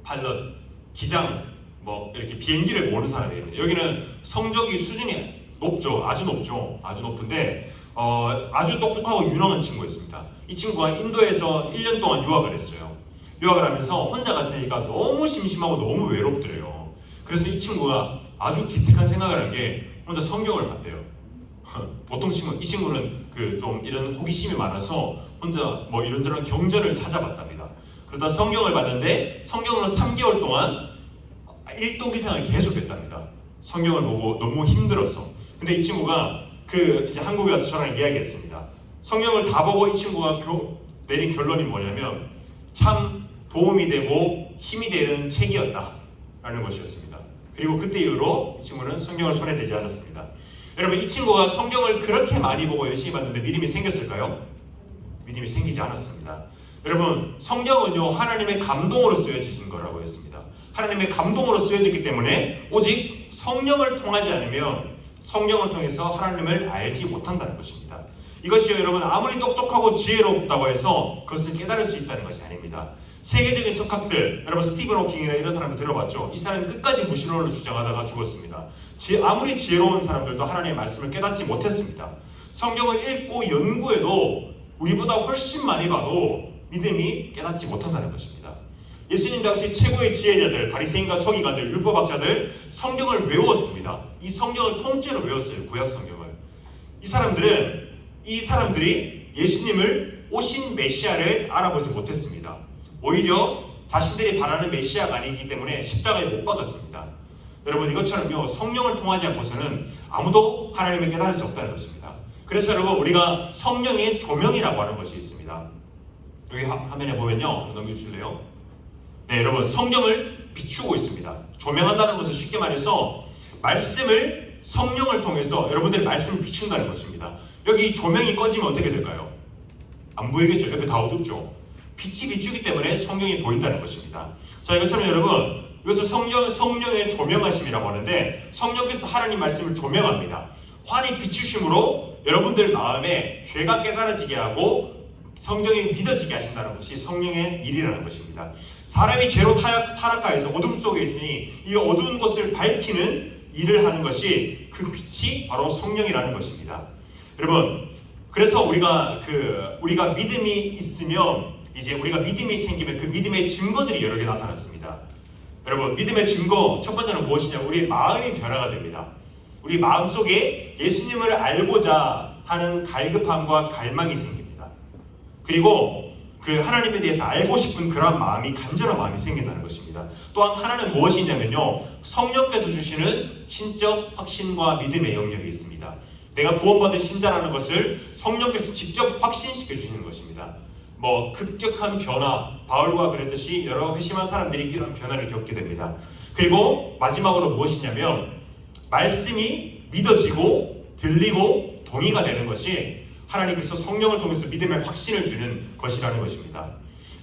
파일럿, 기장, 뭐 이렇게 비행기를 모는 사람이에요. 여기는 성적이 수준이 높죠. 아주 높죠. 아주 높은데 아주 똑똑하고 유능한 친구였습니다. 이 친구가 인도에서 1년 동안 유학을 했어요. 유학을 하면서 혼자 갔으니까 너무 심심하고 너무 외롭더래요. 그래서 이 친구가 아주 기특한 생각을 한 게 혼자 성경을 봤대요. 보통 이 친구는 좀 이런 호기심이 많아서 혼자 뭐 이런저런 경전을 찾아봤답니다. 그러다 성경을 봤는데 성경으로 3개월 동안 일독이상을 계속했답니다. 성경을 보고 너무 힘들어서. 근데 이 친구가 이제 한국에 와서 저랑 이야기했습니다. 성경을 다 보고 이 친구가 내린 결론이 뭐냐면 참 도움이 되고 힘이 되는 책이었다라는 것이었습니다. 그리고 그때 이후로 이 친구는 성경을 손에 대지 않았습니다. 여러분, 이 친구가 성경을 그렇게 많이 보고 열심히 봤는데 믿음이 생겼을까요? 믿음이 생기지 않았습니다. 여러분, 성경은요 하나님의 감동으로 쓰여진 거라고 했습니다. 하나님의 감동으로 쓰여졌기 때문에 오직 성령을 통하지 않으면 성경을 통해서 하나님을 알지 못한다는 것입니다. 이것이 여러분 아무리 똑똑하고 지혜롭다고 해서 그것을 깨달을 수 있다는 것이 아닙니다. 세계적인 석학들, 여러분 스티븐 호킹이나 이런 사람들 들어봤죠? 이 사람이 끝까지 무신론을 주장하다가 죽었습니다. 아무리 지혜로운 사람들도 하나님의 말씀을 깨닫지 못했습니다. 성경을 읽고 연구해도 우리보다 훨씬 많이 봐도 믿음이 깨닫지 못한다는 것입니다. 예수님 당시 최고의 지혜자들, 바리새인과 서기관들, 율법학자들 성경을 외웠습니다. 이 성경을 통째로 외웠어요. 구약 성경을. 이 사람들이 예수님을 오신 메시아를 알아보지 못했습니다. 오히려 자신들이 바라는 메시아가 아니기 때문에 십자가에 못 박았습니다. 여러분 이것처럼요, 성령을 통하지 않고서는 아무도 하나님을 깨달을 수 없다는 것입니다. 그래서 여러분 우리가 성령의 조명이라고 하는 것이 있습니다. 여기 화면에 보면요, 넘겨주실래요? 네, 여러분 성경을 비추고 있습니다. 조명한다는 것은 쉽게 말해서 말씀을 성령을 통해서 여러분들의 말씀을 비춘다는 것입니다. 여기 조명이 꺼지면 어떻게 될까요? 안 보이겠죠? 옆에 다 어둡죠? 빛이 비추기 때문에 성경이 보인다는 것입니다. 자, 이것처럼 여러분 이것을 성령의 조명하심이라고 하는데 성령께서 하나님 말씀을 조명합니다. 환히 비추심으로 여러분들 마음에 죄가 깨달아지게 하고 성경이 믿어지게 하신다는 것이 성령의 일이라는 것입니다. 사람이 죄로 타락하여서 어둠 속에 있으니 이 어두운 곳을 밝히는 일을 하는 것이 그 빛이 바로 성령이라는 것입니다. 여러분, 그래서 우리가 믿음이 있으면 이제 우리가 믿음이 생기면 그 믿음의 증거들이 여러 개 나타났습니다. 여러분, 믿음의 증거 첫 번째는 무엇이냐? 우리의 마음이 변화가 됩니다. 우리 마음 속에 예수님을 알고자 하는 갈급함과 갈망이 생깁니다. 그리고 그 하나님에 대해서 알고 싶은 그런 마음이, 간절한 마음이 생긴다는 것입니다. 또한 하나는 무엇이냐면요, 성령께서 주시는 신적 확신과 믿음의 영역이 있습니다. 내가 구원받은 신자라는 것을 성령께서 직접 확신시켜 주시는 것입니다. 급격한 변화, 바울과 그랬듯이 여러 회심한 사람들이 이런 변화를 겪게 됩니다. 그리고 마지막으로 무엇이냐면 말씀이 믿어지고 들리고 동의가 되는 것이 하나님께서 성령을 통해서 믿음의 확신을 주는 것이라는 것입니다.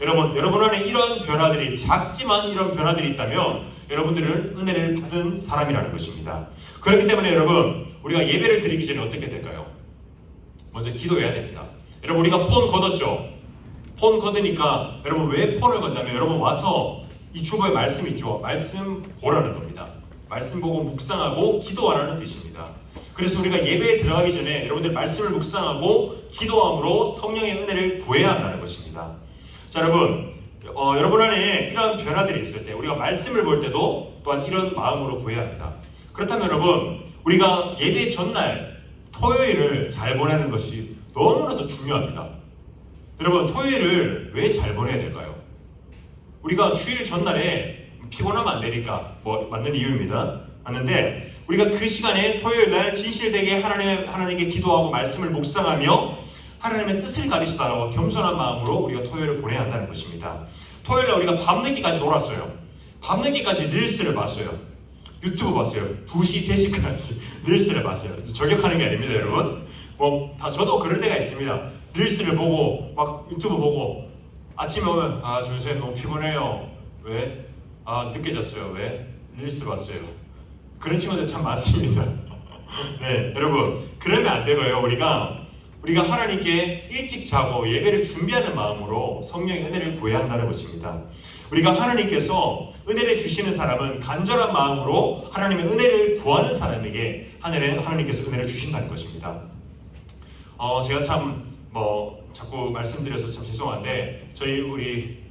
여러분 안에 이런 변화들이, 작지만 이런 변화들이 있다면 여러분들은 은혜를 받은 사람이라는 것입니다. 그렇기 때문에 여러분, 우리가 예배를 드리기 전에 어떻게 될까요? 먼저 기도해야 됩니다. 여러분, 우리가 폰 걷었죠? 폰 걷으니까 여러분 왜 폰을 건다면 여러분 와서 이 주보에 말씀 있죠? 말씀 보라는 겁니다. 말씀 보고 묵상하고 기도하라는 뜻입니다. 그래서 우리가 예배에 들어가기 전에 여러분들 말씀을 묵상하고 기도함으로 성령의 은혜를 구해야 한다는 것입니다. 자, 여러분, 여러분 안에 이런 변화들이 있을 때 우리가 말씀을 볼 때도 또한 이런 마음으로 구해야 합니다. 그렇다면 여러분, 우리가 예배 전날 토요일을 잘 보내는 것이 너무나도 중요합니다. 여러분, 토요일을 왜 잘 보내야 될까요? 우리가 주일 전날에 피곤하면 안 되니까 맞는 이유입니다. 맞는데 우리가 그 시간에 토요일날 진실되게 하나님께 기도하고 말씀을 묵상하며 하나님의 뜻을 가리시다라고 겸손한 마음으로 우리가 토요일을 보내야 한다는 것입니다. 토요일날 우리가 밤늦게까지 놀았어요. 밤늦게까지 릴스를 봤어요. 유튜브 봤어요. 2시, 3시까지 릴스를 봤어요. 저격하는 게 아닙니다, 여러분. 저도 그럴 때가 있습니다. 릴스를 보고 막 유튜브 보고 아침에 오면 준수님 너무 피곤해요. 왜? 늦게 잤어요. 왜? 릴스 봤어요. 그런 친구들 참 많습니다. 네, 여러분, 그러면 안 되고요. 우리가 하나님께 일찍 자고 예배를 준비하는 마음으로 성령의 은혜를 구해야 한다는 것입니다. 우리가 하나님께서 은혜를 주시는 사람은 간절한 마음으로 하나님의 은혜를 구하는 사람에게 하나님께서 은혜를 주신다는 것입니다. 제가 참 자꾸 말씀드려서 참 죄송한데 우리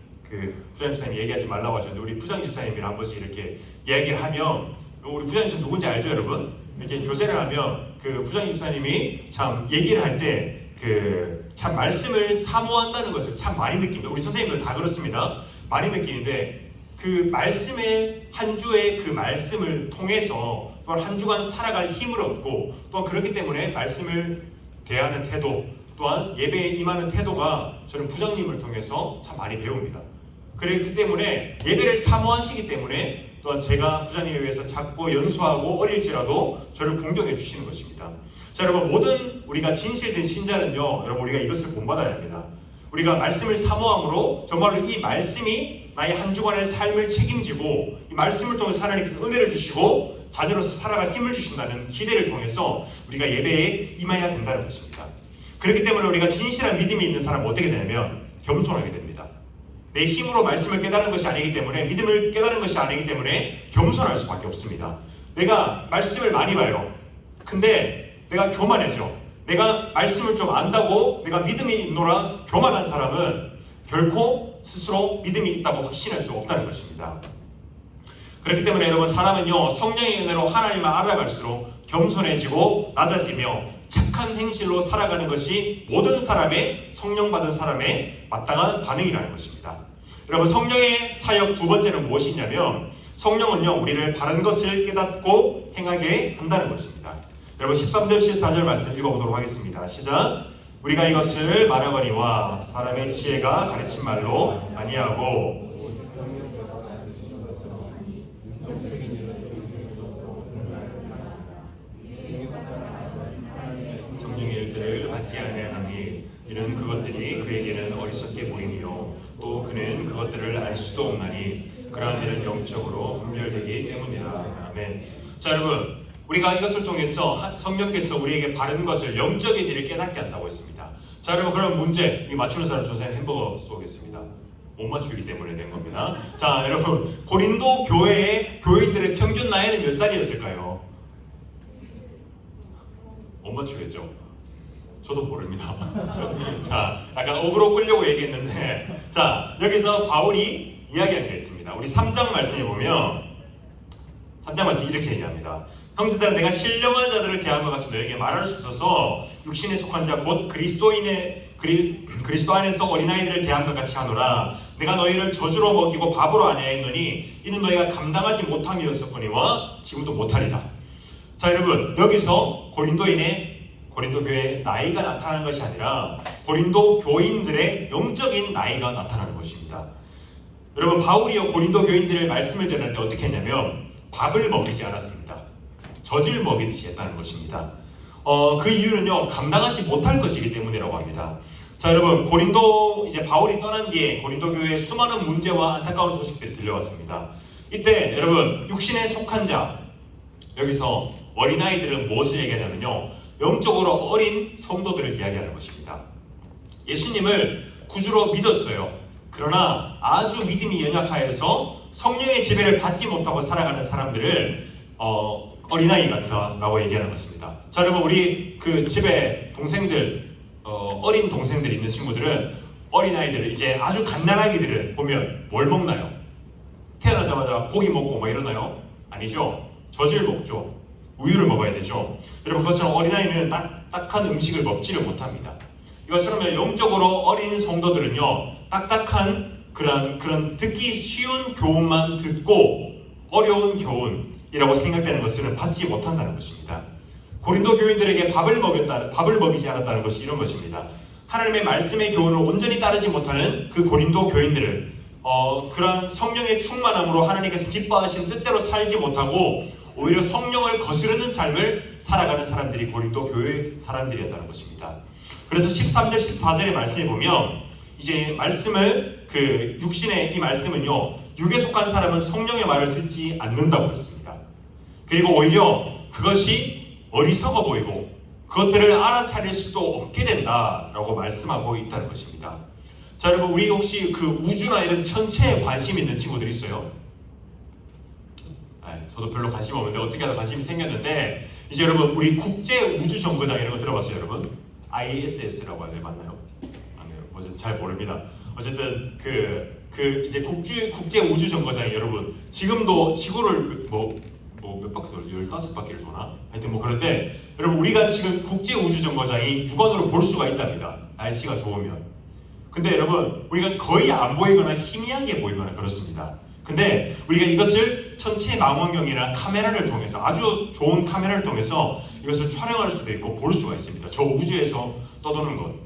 부장님 집사님 얘기하지 말라고 하셨는데 우리 부장님 집사님이랑 한 번씩 이렇게 이야기를 하면 우리 부장님 집사님 누군지 알죠, 여러분? 이렇게 교제를 하면 그 부장님 집사님이 참 얘기를 할 때 참 말씀을 사모한다는 것을 참 많이 느낍니다. 우리 선생님들 다 그렇습니다. 많이 느끼는데 그 말씀의 한 주의 그 말씀을 통해서 또한 한 주간 살아갈 힘을 얻고 또한 그렇기 때문에 말씀을 대하는 태도 또한 예배에 임하는 태도가 저는 부장님을 통해서 참 많이 배웁니다. 그렇기 때문에 예배를 사모하시기 때문에 또한 제가 부장님에 의해서 작고 연소하고 어릴지라도 저를 공경해 주시는 것입니다. 자, 여러분, 모든 우리가 진실된 신자는요, 여러분 우리가 이것을 본받아야 합니다. 우리가 말씀을 사모함으로 정말로 이 말씀이 나의 한 주간의 삶을 책임지고 이 말씀을 통해서 하나님께서 은혜를 주시고 자녀로서 살아갈 힘을 주신다는 기대를 통해서 우리가 예배에 임해야 된다는 것입니다. 그렇기 때문에 우리가 진실한 믿음이 있는 사람은 어떻게 되냐면 겸손하게 됩니다. 내 힘으로 말씀을 깨달은 것이 아니기 때문에, 믿음을 깨달은 것이 아니기 때문에 겸손할 수밖에 없습니다. 내가 말씀을 많이 봐요. 근데 내가 교만해져. 내가 말씀을 좀 안다고 내가 믿음이 있노라 교만한 사람은 결코 스스로 믿음이 있다고 확신할 수 없다는 것입니다. 그렇기 때문에 여러분, 사람은요, 성령의 은혜로 하나님을 알아갈수록 겸손해지고 낮아지며 착한 행실로 살아가는 것이 모든 사람의, 성령받은 사람의 마땅한 반응이라는 것입니다. 여러분, 성령의 사역 두 번째는 무엇이냐면, 성령은요, 우리를 바른 것을 깨닫고 행하게 한다는 것입니다. 여러분, 13절 14절 말씀 읽어보도록 하겠습니다. 시작. 우리가 이것을 말하거니와 사람의 지혜가 가르친 말로 아니하고 성령의 일들을 받지 아니하니 이는 그것들이 그에게는 어리석게 보이며 또 그는 그것들을 알 수도 없나니 그러한 일은 영적으로 분별되기 때문이라. 아멘. 자, 여러분, 우리가 이것을 통해서 성령께서 우리에게 바른 것을, 영적인 일을 깨닫게 한다고 했습니다. 자, 여러분, 그럼 문제, 이 맞추는 사람 조사에 햄버거 쏘겠습니다. 못 맞추기 때문에 된 겁니다. 자, 여러분, 고린도 교회의 교인들의 평균 나이는 몇 살이었을까요? 못 맞추겠죠? 저도 모릅니다. 자, 약간 어그로 끌려고 얘기했는데, 자, 여기서 바울이 이야기하는 게 있습니다. 우리 3장 말씀에 보면 3장 말씀 이렇게 얘기합니다. 형제들아, 내가 신령한 자들을 대함과 같이 너에게 말할 수 없어서 육신에 속한 자 곧 그리스도 안에서 어린아이들을 대함과 같이 하노라. 내가 너희를 저주로 먹이고 밥으로 아니하였노니 이는 너희가 감당하지 못함이었었거니와 지금도 못하리라. 자, 여러분, 여기서 고린도 교회의 나이가 나타나는 것이 아니라 고린도 교인들의 영적인 나이가 나타나는 것입니다. 여러분, 바울이요 고린도 교인들의 말씀을 전할 때 어떻게 했냐면 밥을 먹이지 않았습니다. 젖을 먹이듯이 했다는 것입니다. 그 이유는요, 감당하지 못할 것이기 때문이라고 합니다. 자, 여러분, 이제 바울이 떠난 뒤에 고린도 교회에 수많은 문제와 안타까운 소식들이 들려왔습니다. 이때 여러분, 육신에 속한 자, 여기서 어린아이들은 무엇을 얘기하냐면요, 영적으로 어린 성도들을 이야기하는 것입니다. 예수님을 구주로 믿었어요. 그러나 아주 믿음이 연약하여서 성령의 지배를 받지 못하고 살아가는 사람들을 어린아이 같다라고 얘기하는 것입니다. 자, 여러분, 우리 그 집에 동생들, 어린 동생들 있는 친구들은 어린아이들을, 이제 아주 갓난아기들은 보면 뭘 먹나요? 태어나자마자 고기 먹고 뭐 이러나요? 아니죠. 젖을 먹죠. 우유를 먹어야 되죠. 여러분, 그것처럼 어린아이는 딱딱한 음식을 먹지를 못합니다. 이것처럼 영적으로 어린 성도들은요, 딱딱한 그런 듣기 쉬운 교훈만 듣고 어려운 교훈이라고 생각되는 것들은 받지 못한다는 것입니다. 고린도 교인들에게 밥을 먹이지 않았다는 것이 이런 것입니다. 하나님의 말씀의 교훈을 온전히 따르지 못하는 그 고린도 교인들을 그러한 성령의 충만함으로 하나님께서 기뻐하신 뜻대로 살지 못하고 오히려 성령을 거스르는 삶을 살아가는 사람들이 고린도 교회 사람들이었다는 것입니다. 그래서 13절 14절의 말씀에 보면 이제 말씀을 육신의 이 말씀은요, 육에 속한 사람은 성령의 말을 듣지 않는다고 했습니다. 그리고 오히려 그것이 어리석어 보이고 그것들을 알아차릴 수도 없게 된다라고 말씀하고 있다는 것입니다. 자, 여러분, 우리 혹시 그 우주나 이런 천체에 관심 있는 친구들 있어요? 저도 별로 관심 없는데 어떻게 하다 관심이 생겼는데, 이제 여러분, 우리 국제 우주 정거장 이런 거 들어봤어요, 여러분? ISS라고 하나요? 맞나요? 아니요, 잘 모릅니다. 어쨌든 이제 국제 우주 정거장이 여러분 지금도 지구를 몇 바퀴 돌아? 15바퀴를 도나? 하여튼 그런데 여러분, 우리가 지금 국제 우주 정거장이 육안으로 볼 수가 있답니다. 날씨가 좋으면. 근데 여러분, 우리가 거의 안 보이거나 희미하게 보이거나 그렇습니다. 근데 우리가 이것을 천체 망원경이나 카메라를 통해서, 아주 좋은 카메라를 통해서 이것을 촬영할 수도 있고 볼 수가 있습니다. 저 우주에서 떠도는 것,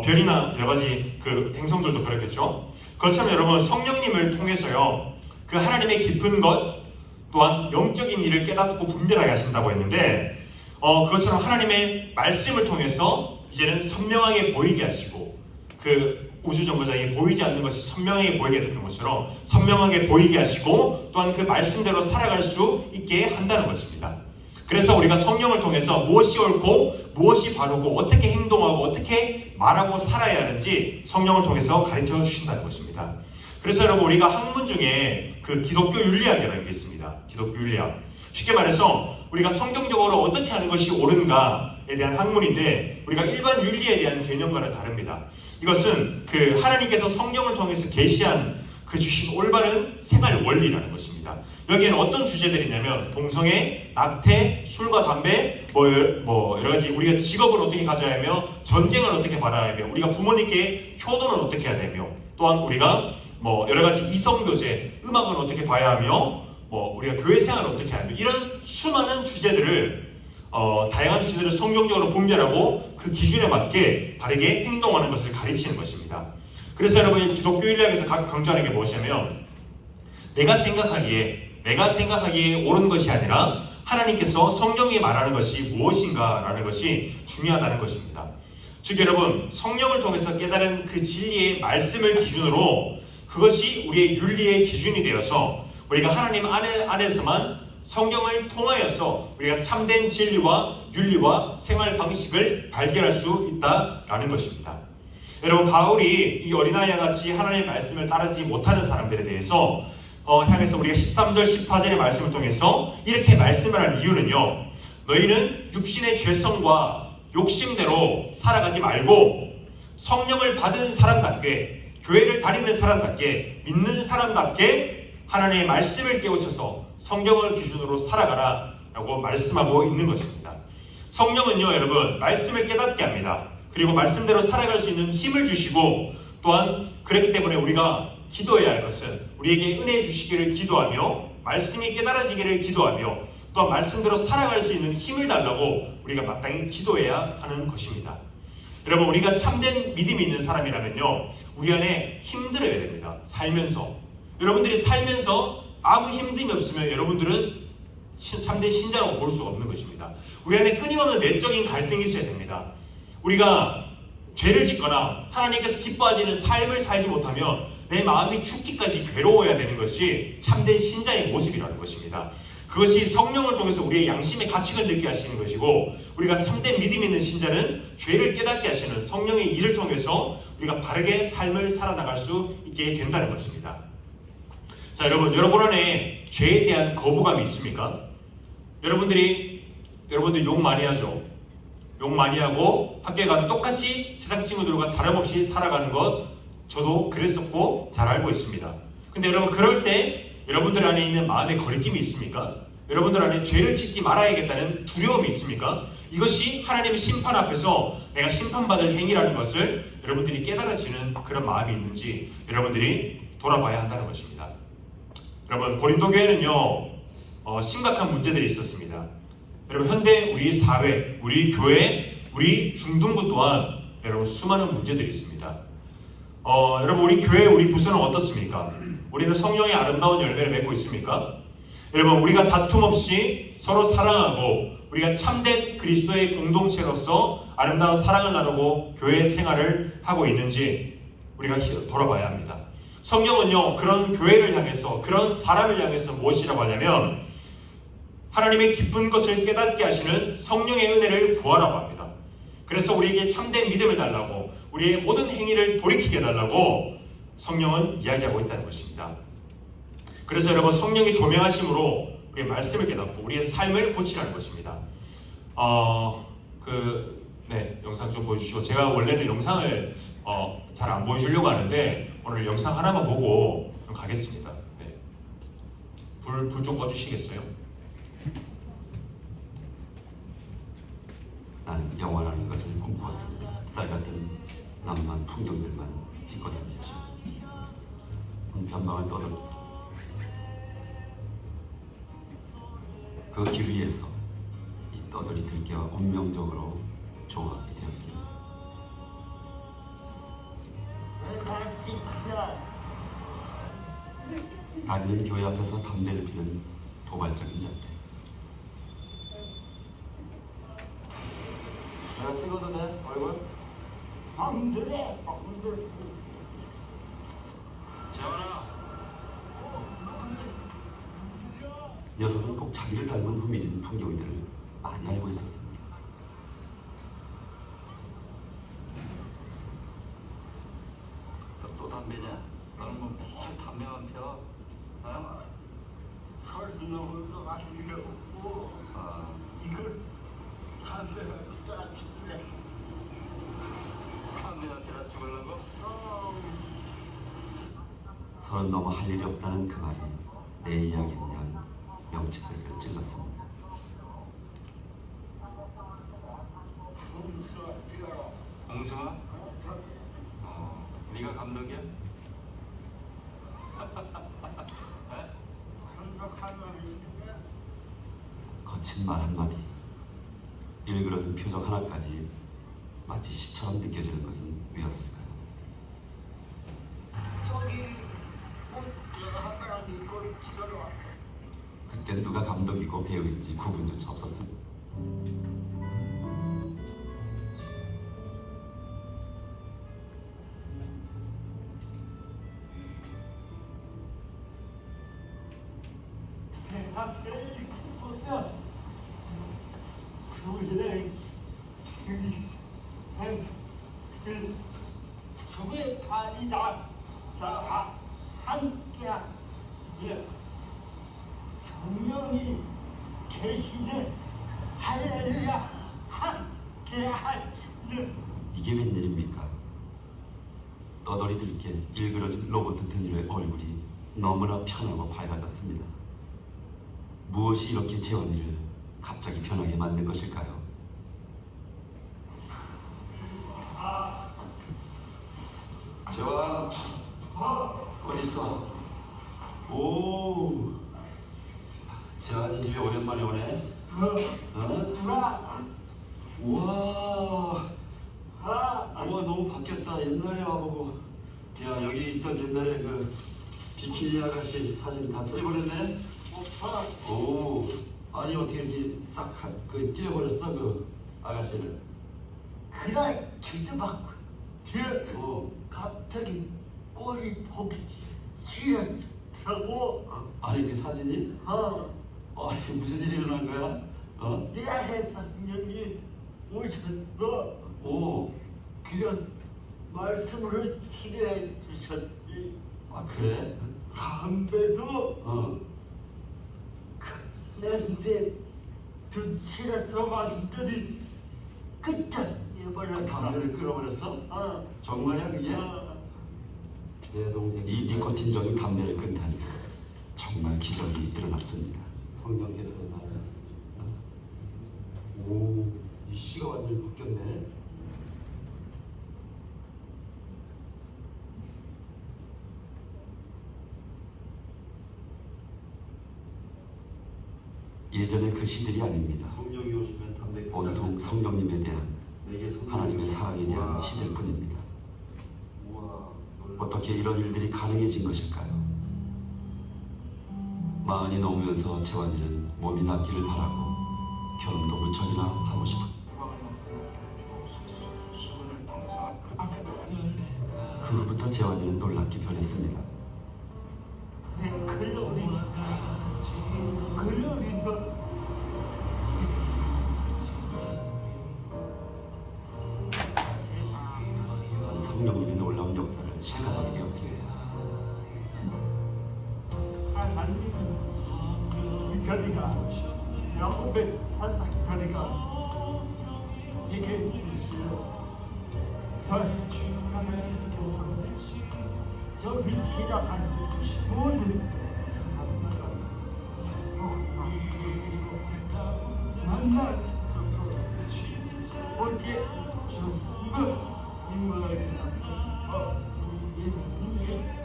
별이나 여러 가지 그 행성들도 그렇겠죠. 그렇다면 여러분, 성령님을 통해서요, 그 하나님의 깊은 것 또한 영적인 일을 깨닫고 분별하게 하신다고 했는데, 그것처럼 하나님의 말씀을 통해서 이제는 선명하게 보이게 하시고, 그 우주정거장이 보이지 않는 것이 선명하게 보이게 됐던 것처럼 선명하게 보이게 하시고, 또한 그 말씀대로 살아갈 수 있게 한다는 것입니다. 그래서 우리가 성령을 통해서 무엇이 옳고 무엇이 바르고 어떻게 행동하고 어떻게 말하고 살아야 하는지 성령을 통해서 가르쳐 주신다는 것입니다. 그래서 여러분 우리가 학문 중에 그 기독교 윤리학이라는 게 있습니다. 기독교 윤리학. 쉽게 말해서 우리가 성경적으로 어떻게 하는 것이 옳은가에 대한 학문인데 우리가 일반 윤리에 대한 개념과는 다릅니다. 이것은 그 하나님께서 성경을 통해서 계시한 그 주신 올바른 생활 원리라는 것입니다. 여기에는 어떤 주제들이 있냐면 동성애, 낙태, 술과 담배, 여러 가지 우리가 직업을 어떻게 가져야 하며 전쟁을 어떻게 받아야 하며 우리가 부모님께 효도는 어떻게 해야 되며 또한 우리가 여러 가지 이성교제, 음악은 어떻게 봐야 하며 우리가 교회 생활을 어떻게 하며 이런 수많은 주제들을 다양한 주제들을 성경적으로 분별하고 그 기준에 맞게 바르게 행동하는 것을 가르치는 것입니다. 그래서 여러분 기독교 윤리학에서 강조하는 게 무엇이냐면 내가 생각하기에 옳은 것이 아니라 하나님께서 성경이 말하는 것이 무엇인가라는 것이 중요하다는 것입니다. 즉 여러분 성령을 통해서 깨달은 그 진리의 말씀을 기준으로 그것이 우리의 윤리의 기준이 되어서 우리가 하나님 안에서만 성경을 통하여서 우리가 참된 진리와 윤리와 생활 방식을 발견할 수 있다라는 것입니다. 여러분 바울이 이 어린아이와 같이 하나님의 말씀을 따르지 못하는 사람들에 대해서 향해서 우리가 13절 14절의 말씀을 통해서 이렇게 말씀을 한 이유는요. 너희는 육신의 죄성과 욕심대로 살아가지 말고 성령을 받은 사람답게 교회를 다니는 사람답게 믿는 사람답게 하나님의 말씀을 깨우쳐서 성경을 기준으로 살아가라 라고 말씀하고 있는 것입니다. 성령은요 여러분 말씀을 깨닫게 합니다. 그리고 말씀대로 살아갈 수 있는 힘을 주시고 또한 그렇기 때문에 우리가 기도해야 할 것은 우리에게 은혜 주시기를 기도하며 말씀이 깨달아지기를 기도하며 또한 말씀대로 살아갈 수 있는 힘을 달라고 우리가 마땅히 기도해야 하는 것입니다. 여러분 우리가 참된 믿음이 있는 사람이라면요 우리 안에 힘들어야 됩니다. 살면서 여러분들이 살면서 아무 힘듦이 없으면 여러분들은 참된 신자라고 볼 수가 없는 것입니다. 우리 안에 끊임없는 내적인 갈등이 있어야 됩니다. 우리가 죄를 짓거나 하나님께서 기뻐하시는 삶을 살지 못하면 내 마음이 죽기까지 괴로워야 되는 것이 참된 신자의 모습이라는 것입니다. 그것이 성령을 통해서 우리의 양심의 가치를 느끼게 하시는 것이고 우리가 참된 믿음 있는 신자는 죄를 깨닫게 하시는 성령의 일을 통해서 우리가 바르게 삶을 살아나갈 수 있게 된다는 것입니다. 자 여러분 안에 죄에 대한 거부감이 있습니까? 여러분들 욕 많이 하죠. 욕 많이 하고 학교에 가면 똑같이 세상 친구들과 다름없이 살아가는 것 저도 그랬었고 잘 알고 있습니다. 근데 여러분 그럴 때 여러분들 안에 있는 마음의 거리낌이 있습니까? 여러분들 안에 죄를 짓지 말아야겠다는 두려움이 있습니까? 이것이 하나님의 심판 앞에서 내가 심판받을 행위라는 것을 여러분들이 깨달아지는 그런 마음이 있는지 여러분들이 돌아봐야 한다는 것입니다. 여러분 고린도 교회는요 심각한 문제들이 있었습니다. 여러분 현대 우리 사회, 우리 교회, 우리 중등부 또한 여러분 수많은 문제들이 있습니다. 여러분 우리 교회, 우리 부서는 어떻습니까? 우리는 성령의 아름다운 열매를 맺고 있습니까? 여러분 우리가 다툼 없이 서로 사랑하고 우리가 참된 그리스도의 공동체로서 아름다운 사랑을 나누고 교회 생활을 하고 있는지 우리가 돌아봐야 합니다. 성경은요 그런 교회를 향해서 그런 사람을 향해서 무엇이라고 하냐면 하나님의 깊은 것을 깨닫게 하시는 성령의 은혜를 구하라고 합니다. 그래서 우리에게 참된 믿음을 달라고 우리의 모든 행위를 돌이키게 해달라고 성령은 이야기하고 있다는 것입니다. 그래서 여러분 성령이 조명하심으로 우리의 말씀을 깨닫고 우리의 삶을 고치라는 것입니다. 영상 좀 보여주시고 제가 원래는 영상을 잘 안 보여주려고 하는데 오늘 영상 하나만 보고 좀 가겠습니다. 네. 불 좀 꺼주시겠어요? 나는 영원한 것을 꿈꾸었습니다. 쌀같은 낭만 풍경들만 찍고 다녔죠. 변방을 떠돌고 그 길 위에서 이 떠돌이 들개와 운명적으로 조각이 되었습니다. 다니는 교회 앞에서 담배를 피는 도발적인 자들. 내가 찍어도 돼? 얼굴? 안 돼! 안 돼! 재원아! 녀석은 꼭 자기를 닮은 후미진 풍경들을 많이 알고 있었습니다. 또 담배냐? 너는 뭐 담배만 펴. 어? 서른 넘어서 가시게 없고 이걸 담배가 따라치네. 담배만 펴다 죽으려고? 서른 넘어 할 일이 없다는 그 말이 내 이야기인 양 명치끝을 찔렀습니다. 공수가 뛰어라. 공수아? 네가 감독이야? 감독하면 거친 말 한마디, 일그러진 표정 하나까지 마치 시처럼 느껴지는 것은 왜였을까요? 저기 하나님 꼴 찍어라. 그때 누가 감독이고 배우인지 구분조차 없었습니다. 내가 제일 기쁘면 그들의 그 주의 반이다. 다 함께야. 성령이 계시네. 할렐루야. 함께하는. 이게 웬일입니까? 떠돌이 들게 일그러진 로봇 든든이의 얼굴이 너무나 편하고 밝아졌습니다. 무엇이 이렇게 재원이를 갑자기 변하게 만든 것일까요? 재원 어딨어? 오, 재원이 집에 오랜만에 오네. 어? 우와, 우와 너무 바뀌었다. 옛날에 와보고, 야 여기 있던 옛날에 그 비키니 아가씨 사진 다 떼버렸네. 오, 아니 어떻게 이렇게 싹 그 띄어버렸어 그 아가씨를? 그래 기도받고 어, 갑자기 꼴이 보기 싫더라고. 아니 그 사진이? 아니 무슨 일이 일어난 거야? 어? 내 해상령이 오셨어. 오, 그런 말씀을 치료해 주셨지. 아 그래? 담배도 어, 냄새 둘치라서 완전히 끝장내버렸다. 담배를 끊어버렸어? 정말이야 그게? 내 동생 이 니코틴적인 담배를 끊다니 정말 기적이 일어났습니다. 성령께서 나를 오, 이 시가 완전히 바뀌었네. 예전의 그 시들이 아닙니다. 성령이 오시면 담배 온통 성령님에 대한 내게 성령이 하나님의 사랑에 대한 우와. 시들 뿐입니다. 우와, 어떻게 이런 일들이 가능해진 것일까요? 마흔이 넘으면서 재환이는 몸이 낫기를 바라고 결혼도 무척이나 하고 싶어. 그 후부터 재환이는 놀랍게 변했습니다. 내 글로리 성령님의 놀라운 역사를 실감하게 되었습니다. 하나님 이 별이가 영업의 한탁 별이가 이게 저 빛이라한 모든 만날 어제 인물을 이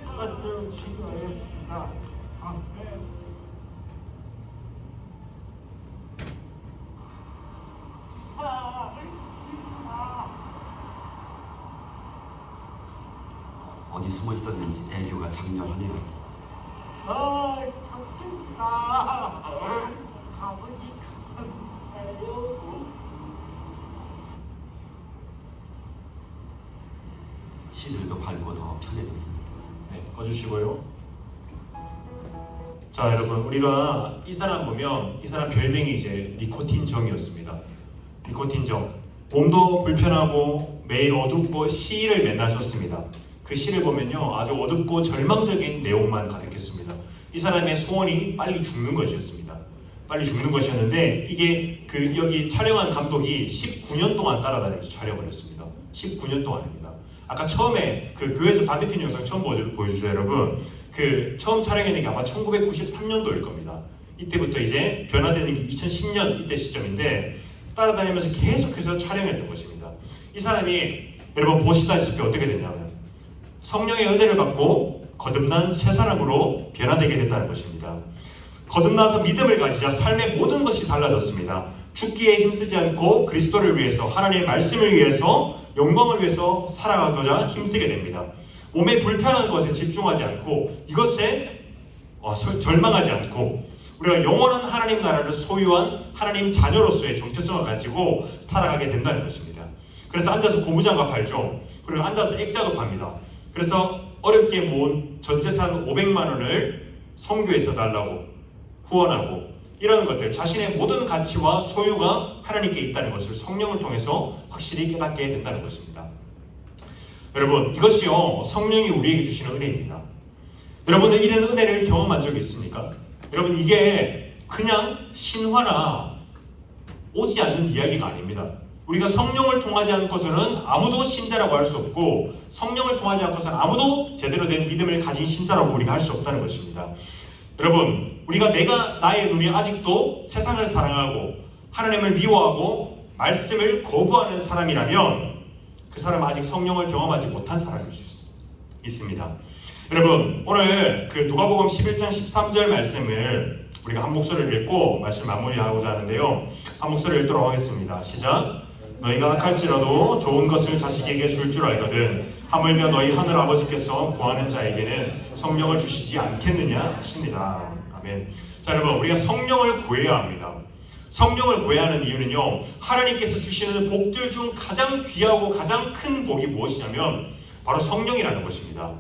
같은 시간에 나 어디 숨어 있었는지 애교가 장렬하네요. 참겠다. 아버지 감사해요. 시들도 밝고 더 편해졌습니다. 네, 꺼주시고요. 자, 여러분, 우리가 이 사람 보면 이 사람 별명이 이제 니코틴정이었습니다. 니코틴정. 몸도 불편하고 매일 어둡고 시를 맨날 썼습니다. 그 시를 보면요, 아주 어둡고 절망적인 내용만 가득했습니다. 이 사람의 소원이 빨리 죽는 것이었습니다. 빨리 죽는 것이었는데 이게 그 여기 촬영한 감독이 19년 동안 따라다니면서 촬영을 했습니다. 19년 동안입니다. 아까 처음에 그 교회에서 담배 피는 영상 처음 보여주죠, 여러분. 그 처음 촬영했는 게 아마 1993년도일 겁니다. 이때부터 이제 변화되는 게 2010년 이때 시점인데 따라다니면서 계속해서 촬영했던 것입니다. 이 사람이 여러분 보시다시피 어떻게 됐냐면 성령의 은혜를 받고 거듭난 새 사람으로 변화되게 됐다는 것입니다. 거듭나서 믿음을 가지자 삶의 모든 것이 달라졌습니다. 죽기에 힘쓰지 않고 그리스도를 위해서, 하나님의 말씀을 위해서, 영광을 위해서 살아가고자 힘쓰게 됩니다. 몸의 불편한 것에 집중하지 않고 이것에 절망하지 않고 우리가 영원한 하나님 나라를 소유한 하나님 자녀로서의 정체성을 가지고 살아가게 된다는 것입니다. 그래서 앉아서 고무장갑 팔죠. 그리고 앉아서 액자도 팝니다. 그래서 어렵게 모은 전재산 500만 원을 선교에서 달라고 후원하고 이런 것들, 자신의 모든 가치와 소유가 하나님께 있다는 것을 성령을 통해서 확실히 깨닫게 된다는 것입니다. 여러분, 이것이요 성령이 우리에게 주시는 은혜입니다. 여러분은 이런 은혜를 경험한 적이 있습니까? 여러분, 이게 그냥 신화나 오지 않는 이야기가 아닙니다. 우리가 성령을 통하지 않고서는 아무도 신자라고 할 수 없고, 성령을 통하지 않고서는 아무도 제대로 된 믿음을 가진 신자라고 우리가 할 수 없다는 것입니다. 여러분, 우리가 나의 눈이 아직도 세상을 사랑하고 하나님을 미워하고 말씀을 거부하는 사람이라면 그 사람은 아직 성령을 경험하지 못한 사람일 수 있습니다. 여러분, 오늘 그 누가복음 11장 13절 말씀을 우리가 한 목소리를 읽고 말씀 마무리하고자 하는데요. 한 목소리 읽도록 하겠습니다. 시작. 너희가 악할지라도 좋은 것을 자식에게 줄 알거든 하물며 너희 하늘 아버지께서 구하는 자에게는 성령을 주시지 않겠느냐 하십니다. 아멘. 자, 여러분, 우리가 성령을 구해야 합니다. 성령을 구해야 하는 이유는요, 하나님께서 주시는 복들 중 가장 귀하고 가장 큰 복이 무엇이냐면 바로 성령이라는 것입니다.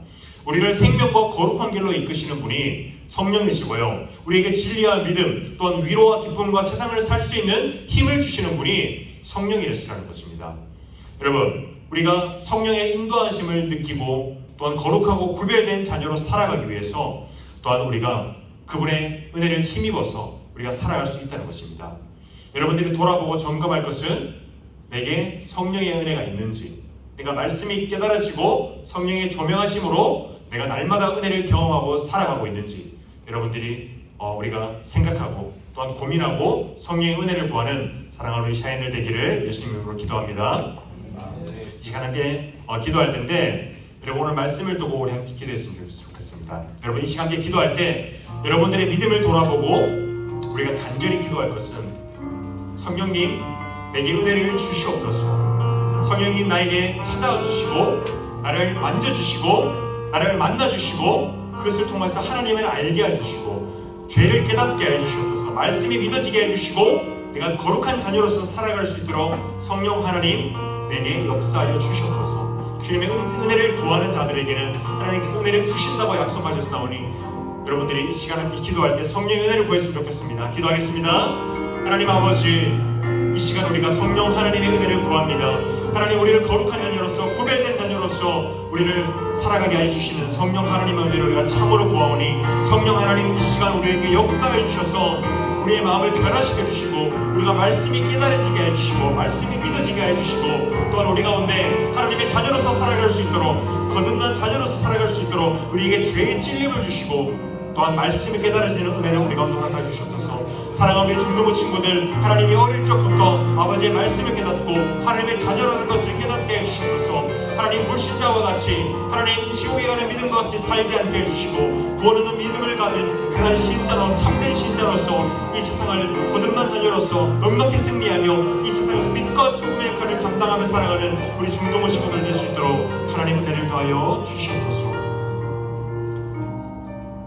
우리를 생명과 거룩한 길로 이끄시는 분이 성령이시고요, 우리에게 진리와 믿음 또한 위로와 기쁨과 세상을 살 수 있는 힘을 주시는 분이 성령이시라는 것입니다. 여러분, 우리가 성령의 인도하심을 느끼고 또한 거룩하고 구별된 자녀로 살아가기 위해서 또한 우리가 그분의 은혜를 힘입어서 우리가 살아갈 수 있다는 것입니다. 여러분들이 돌아보고 점검할 것은 내게 성령의 은혜가 있는지, 내가 말씀이 깨달아지고 성령의 조명하심으로 내가 날마다 은혜를 경험하고 살아가고 있는지 여러분들이 우리가 생각하고 또한 고민하고 성령의 은혜를 구하는 사랑하는 우리 샤인들 되기를 예수님 이름으로 기도합니다. 이 시간 함께 기도할 텐데 여러분, 오늘 말씀을 두고 우리 함께 기도했으면 좋겠습니다. 여러분, 이 시간 함께 기도할 때 여러분들의 믿음을 돌아보고 우리가 간절히 기도할 것은 성령님, 내게 은혜를 주시옵소서. 성령님, 나에게 찾아와 주시고 나를 만져주시고 나를 만나주시고 그것을 통해서 하나님을 알게 해주시고 죄를 깨닫게 해주시옵소서. 말씀이 믿어지게 해주시고 내가 거룩한 자녀로서 살아갈 수 있도록 성령 하나님 내게 역사하여 주시옵소서. 주님의 은혜를 구하는 자들에게는 하나님께서 은혜를 주신다고 약속하셨사오니 여러분들이 이 시간 함께 기도할 때 성령의 은혜를 구했으면 좋겠습니다. 기도하겠습니다. 하나님 아버지, 이 시간 우리가 성령 하나님의 은혜를 구합니다. 하나님, 우리를 거룩한 자녀로서 구별된 자녀로서 우리를 살아가게 해주시는 성령 하나님의 은혜를 우리가 참으로 구하오니 성령 하나님, 이 시간 우리에게 역사해 주셔서 우리의 마음을 변화시켜 주시고 우리가 말씀이 깨달아지게 해주시고 말씀이 믿어지게 해주시고 또한 우리 가운데 하나님의 자녀로서 살아갈 수 있도록 거듭난 자녀로서 살아갈 수 있도록 우리에게 죄의 찔림을 주시고 또한 말씀이 깨달아지는 은혜를 우리 가운데 허락해 주시옵소서. 사랑하는 우리 중동부 친구들, 하나님이 어릴 적부터 아버지의 말씀을 깨닫고 하나님의 자녀라는 것을 깨닫게 해주시옵소서. 하나님, 불신자와 같이 하나님 지옥에 가는 믿음과 같이 살지 않게 해주시고 구원 없는 믿음을 가진 그런 신자로, 참된 신자로서 이 세상을 거듭난 자녀로서 넉넉히 승리하며 이 세상에서 빛과 소금의 역할을 감당하며 살아가는 우리 중동부 친구들 될 수 있도록 하나님 은혜를 더하여 주시옵소서.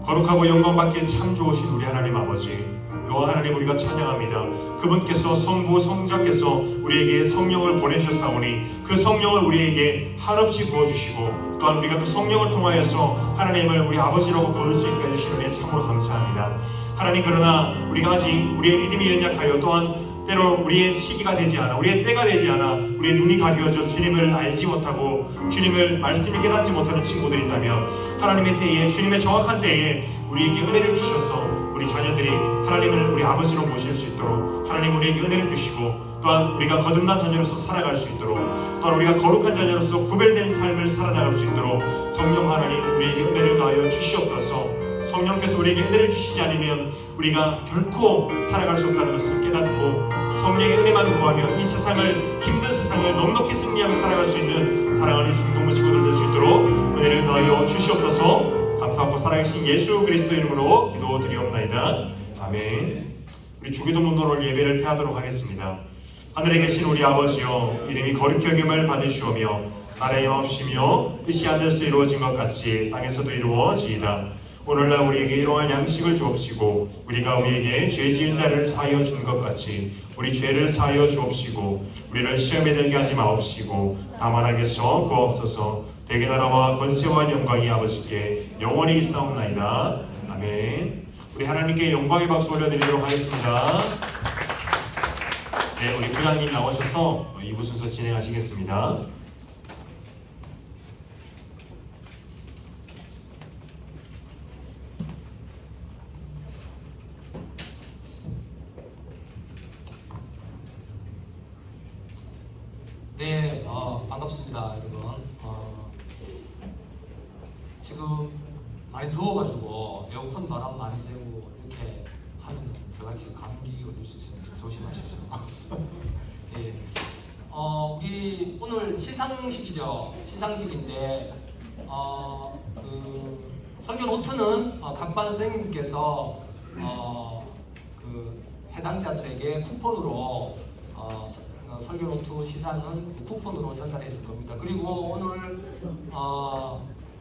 거룩하고 영광받기에 참 좋으신 우리 하나님 아버지, 여호와 하나님, 우리가 찬양합니다. 그분께서 성부 성자께서 우리에게 성령을 보내셨사오니 그 성령을 우리에게 한없이 부어주시고 또한 우리가 그 성령을 통하여서 하나님을 우리 아버지라고 부를 수 있게 해주시는 데 참으로 감사합니다. 하나님, 그러나 우리가 아직 우리의 믿음이 연약하여 또한 때로 우리의 시기가 되지 않아, 우리의 때가 되지 않아, 우리의 눈이 가려져 주님을 알지 못하고 주님을 말씀을 깨닫지 못하는 친구들이 있다면 하나님의 때에, 주님의 정확한 때에 우리에게 은혜를 주셔서 우리 자녀들이 하나님을 우리 아버지로 모실 수 있도록 하나님 우리에게 은혜를 주시고, 또한 우리가 거듭난 자녀로서 살아갈 수 있도록, 또한 우리가 거룩한 자녀로서 구별된 삶을 살아나갈 수 있도록 성령 하나님 우리에게 은혜를 더하여 주시옵소서. 성령께서 우리에게 은혜를 주시지 않으면 우리가 결코 살아갈 수 없다는 것을 깨닫고 성령의 은혜만 구하며 이 세상을, 힘든 세상을 넉넉히 승리하며 살아갈 수 있는 사랑하는 중동부 친구들 될 수 있도록 은혜를 더하여 주시옵소서. 감사하고 살아계신 예수 그리스도 이름으로 기도드리옵나이다. 아멘. 우리 주기도문으로 예배를 폐하도록 하겠습니다. 하늘에 계신 우리 아버지여, 이름이 거룩히 여김을 받으시오며 나라의 영업시며 뜻이 하늘에서 이루어진 것 같이 땅에서도 이루어지이다. 오늘날 우리에게 일용할 양식을 주옵시고 우리가 우리에게 죄 지은 자를 사하여 준 것 같이 우리 죄를 사하여 주옵시고 우리를 시험에 들게 하지 마옵시고 다만 악에서 구하옵소서. 대개 나라와 권세와 영광이 아버지께 영원히 있사옵나이다. 아멘. 우리 하나님께 영광의 박수 올려드리도록 하겠습니다. 네, 우리 부장님 나오셔서 2부 순서 진행하시겠습니다. 네, 반갑습니다, 여러분. 지금 많이 더워가지고 에어컨 바람 많이 쐬고 이렇게 하면 저같이 감기 걸릴 수 있으니까 조심하십시오. 예. 우리 오늘 시상식이죠. 시상식인데 그 설교 노트는 간판 선생님께서 그 해당자들에게 쿠폰으로 설교 노트 시상은 쿠폰으로 전달해 줄 겁니다. 그리고 오늘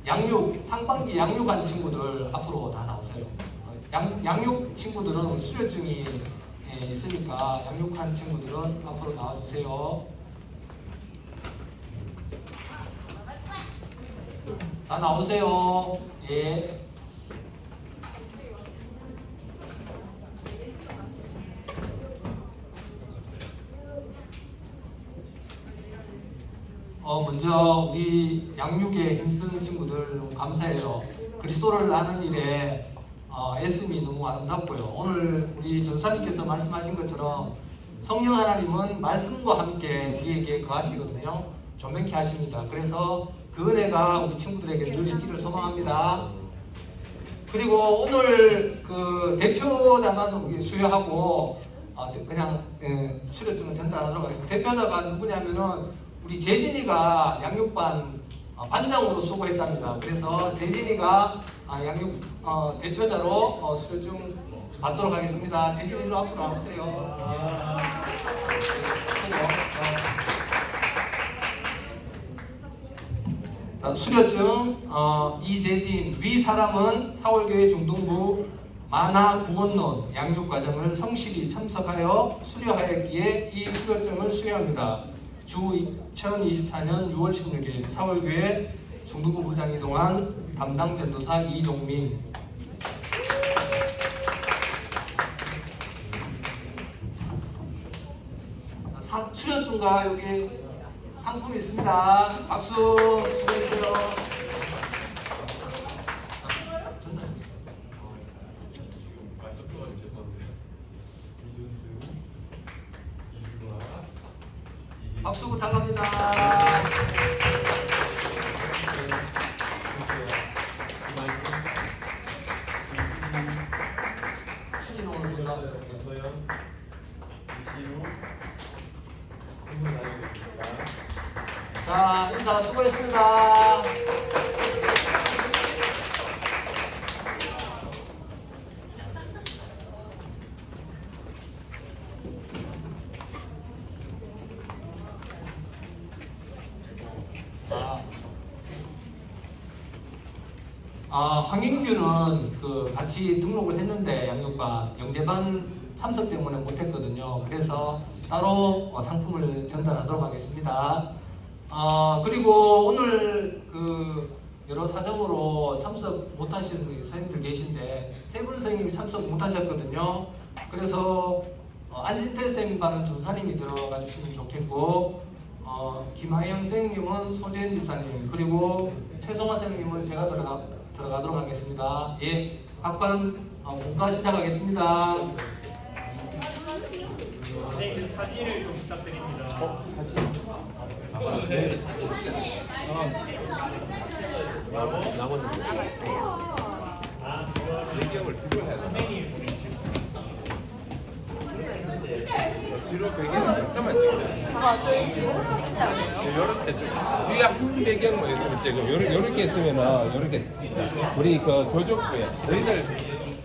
양육, 상반기 양육한 친구들 앞으로 다 나오세요. 양육 친구들은 수료증이 있으니까 양육한 친구들은 앞으로 나와주세요. 다 나오세요. 예. 먼저 우리 양육에 힘쓴 친구들 너무 감사해요. 그리스도를 아는 일에 애씀이 너무 아름답고요. 오늘 우리 전사님께서 말씀하신 것처럼 성령 하나님은 말씀과 함께 우리에게 거하시거든요. 조명케 하십니다. 그래서 그 은혜가 우리 친구들에게 늘 있기를 소망합니다. 그리고 오늘 그 대표자만 우리 수여하고 그냥 수료증을 전달하도록 하겠습니다. 대표자가 누구냐면은 우리 재진이가 양육반 반장으로 수고했답니다. 그래서 재진이가 양육 대표자로 수료증 받도록 하겠습니다. 재진이로 앞으로 나오세요. 자, 수료증 이재진 위 사람은 서울교회 중동부 만화 구원론 양육과정을 성실히 참석하여 수료하였기에 이 수료증을 수여합니다. 주 2024년 6월 16일 서울교회 중동부 부장 이동한 담당 전도사 이종민. 수료증과 여기 상품이 있습니다. 박수. 수고했어요. 박수 부탁합니다. 수진 오늘 못 나왔어요. 자, 인사 수고했습니다. 황인규는 그 같이 등록을 했는데 양육반 영재반 참석 때문에 못했거든요. 그래서 따로 상품을 전달하도록 하겠습니다. 그리고 오늘 그 여러 사정으로 참석 못하시는 선생님들 계신데 세 분 선생님이 참석 못하셨거든요. 그래서 안진태 쌤과는 전사님이 들어가 주시면 좋겠고, 김하영 선생님은 소재현 집사님, 그리고 최성화 선생님은 제가 들어가도록 하겠습니다. 예, 학반 공과 시작하겠습니다. 선생님 사진을 좀 부탁드립니다. 뒤로 배경을 잠깐만 찍자. 요렇게 뒤에 한 배경만 있으면 지금 요렇게 있으면은 요렇게 우리 그 교족부에 너희들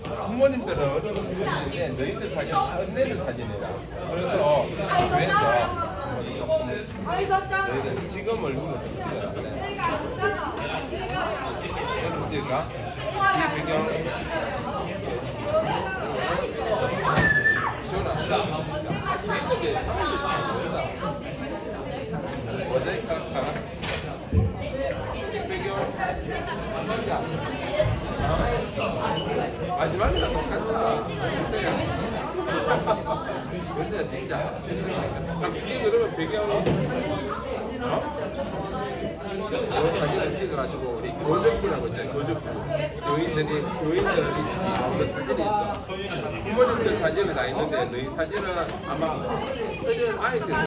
부모님들은 어떤 사진인데 너희들 사진 언니들 사진이다. 그래서 너희들 지금 얼굴을 좀 찍어라. 이렇게 찍을까? 이 배경 시원하다. 모자이크할까? 배경 마지막이랑 똑같다. 요새 진짜 이게 그러면 배경 사진을 찍어가지고 우리 교족부라고 있잖아요. 교족부 교인들이 나오는 사진이 있어. 부모님들 사진은 다 있는데 너희 사진은 아마 사진을 아이들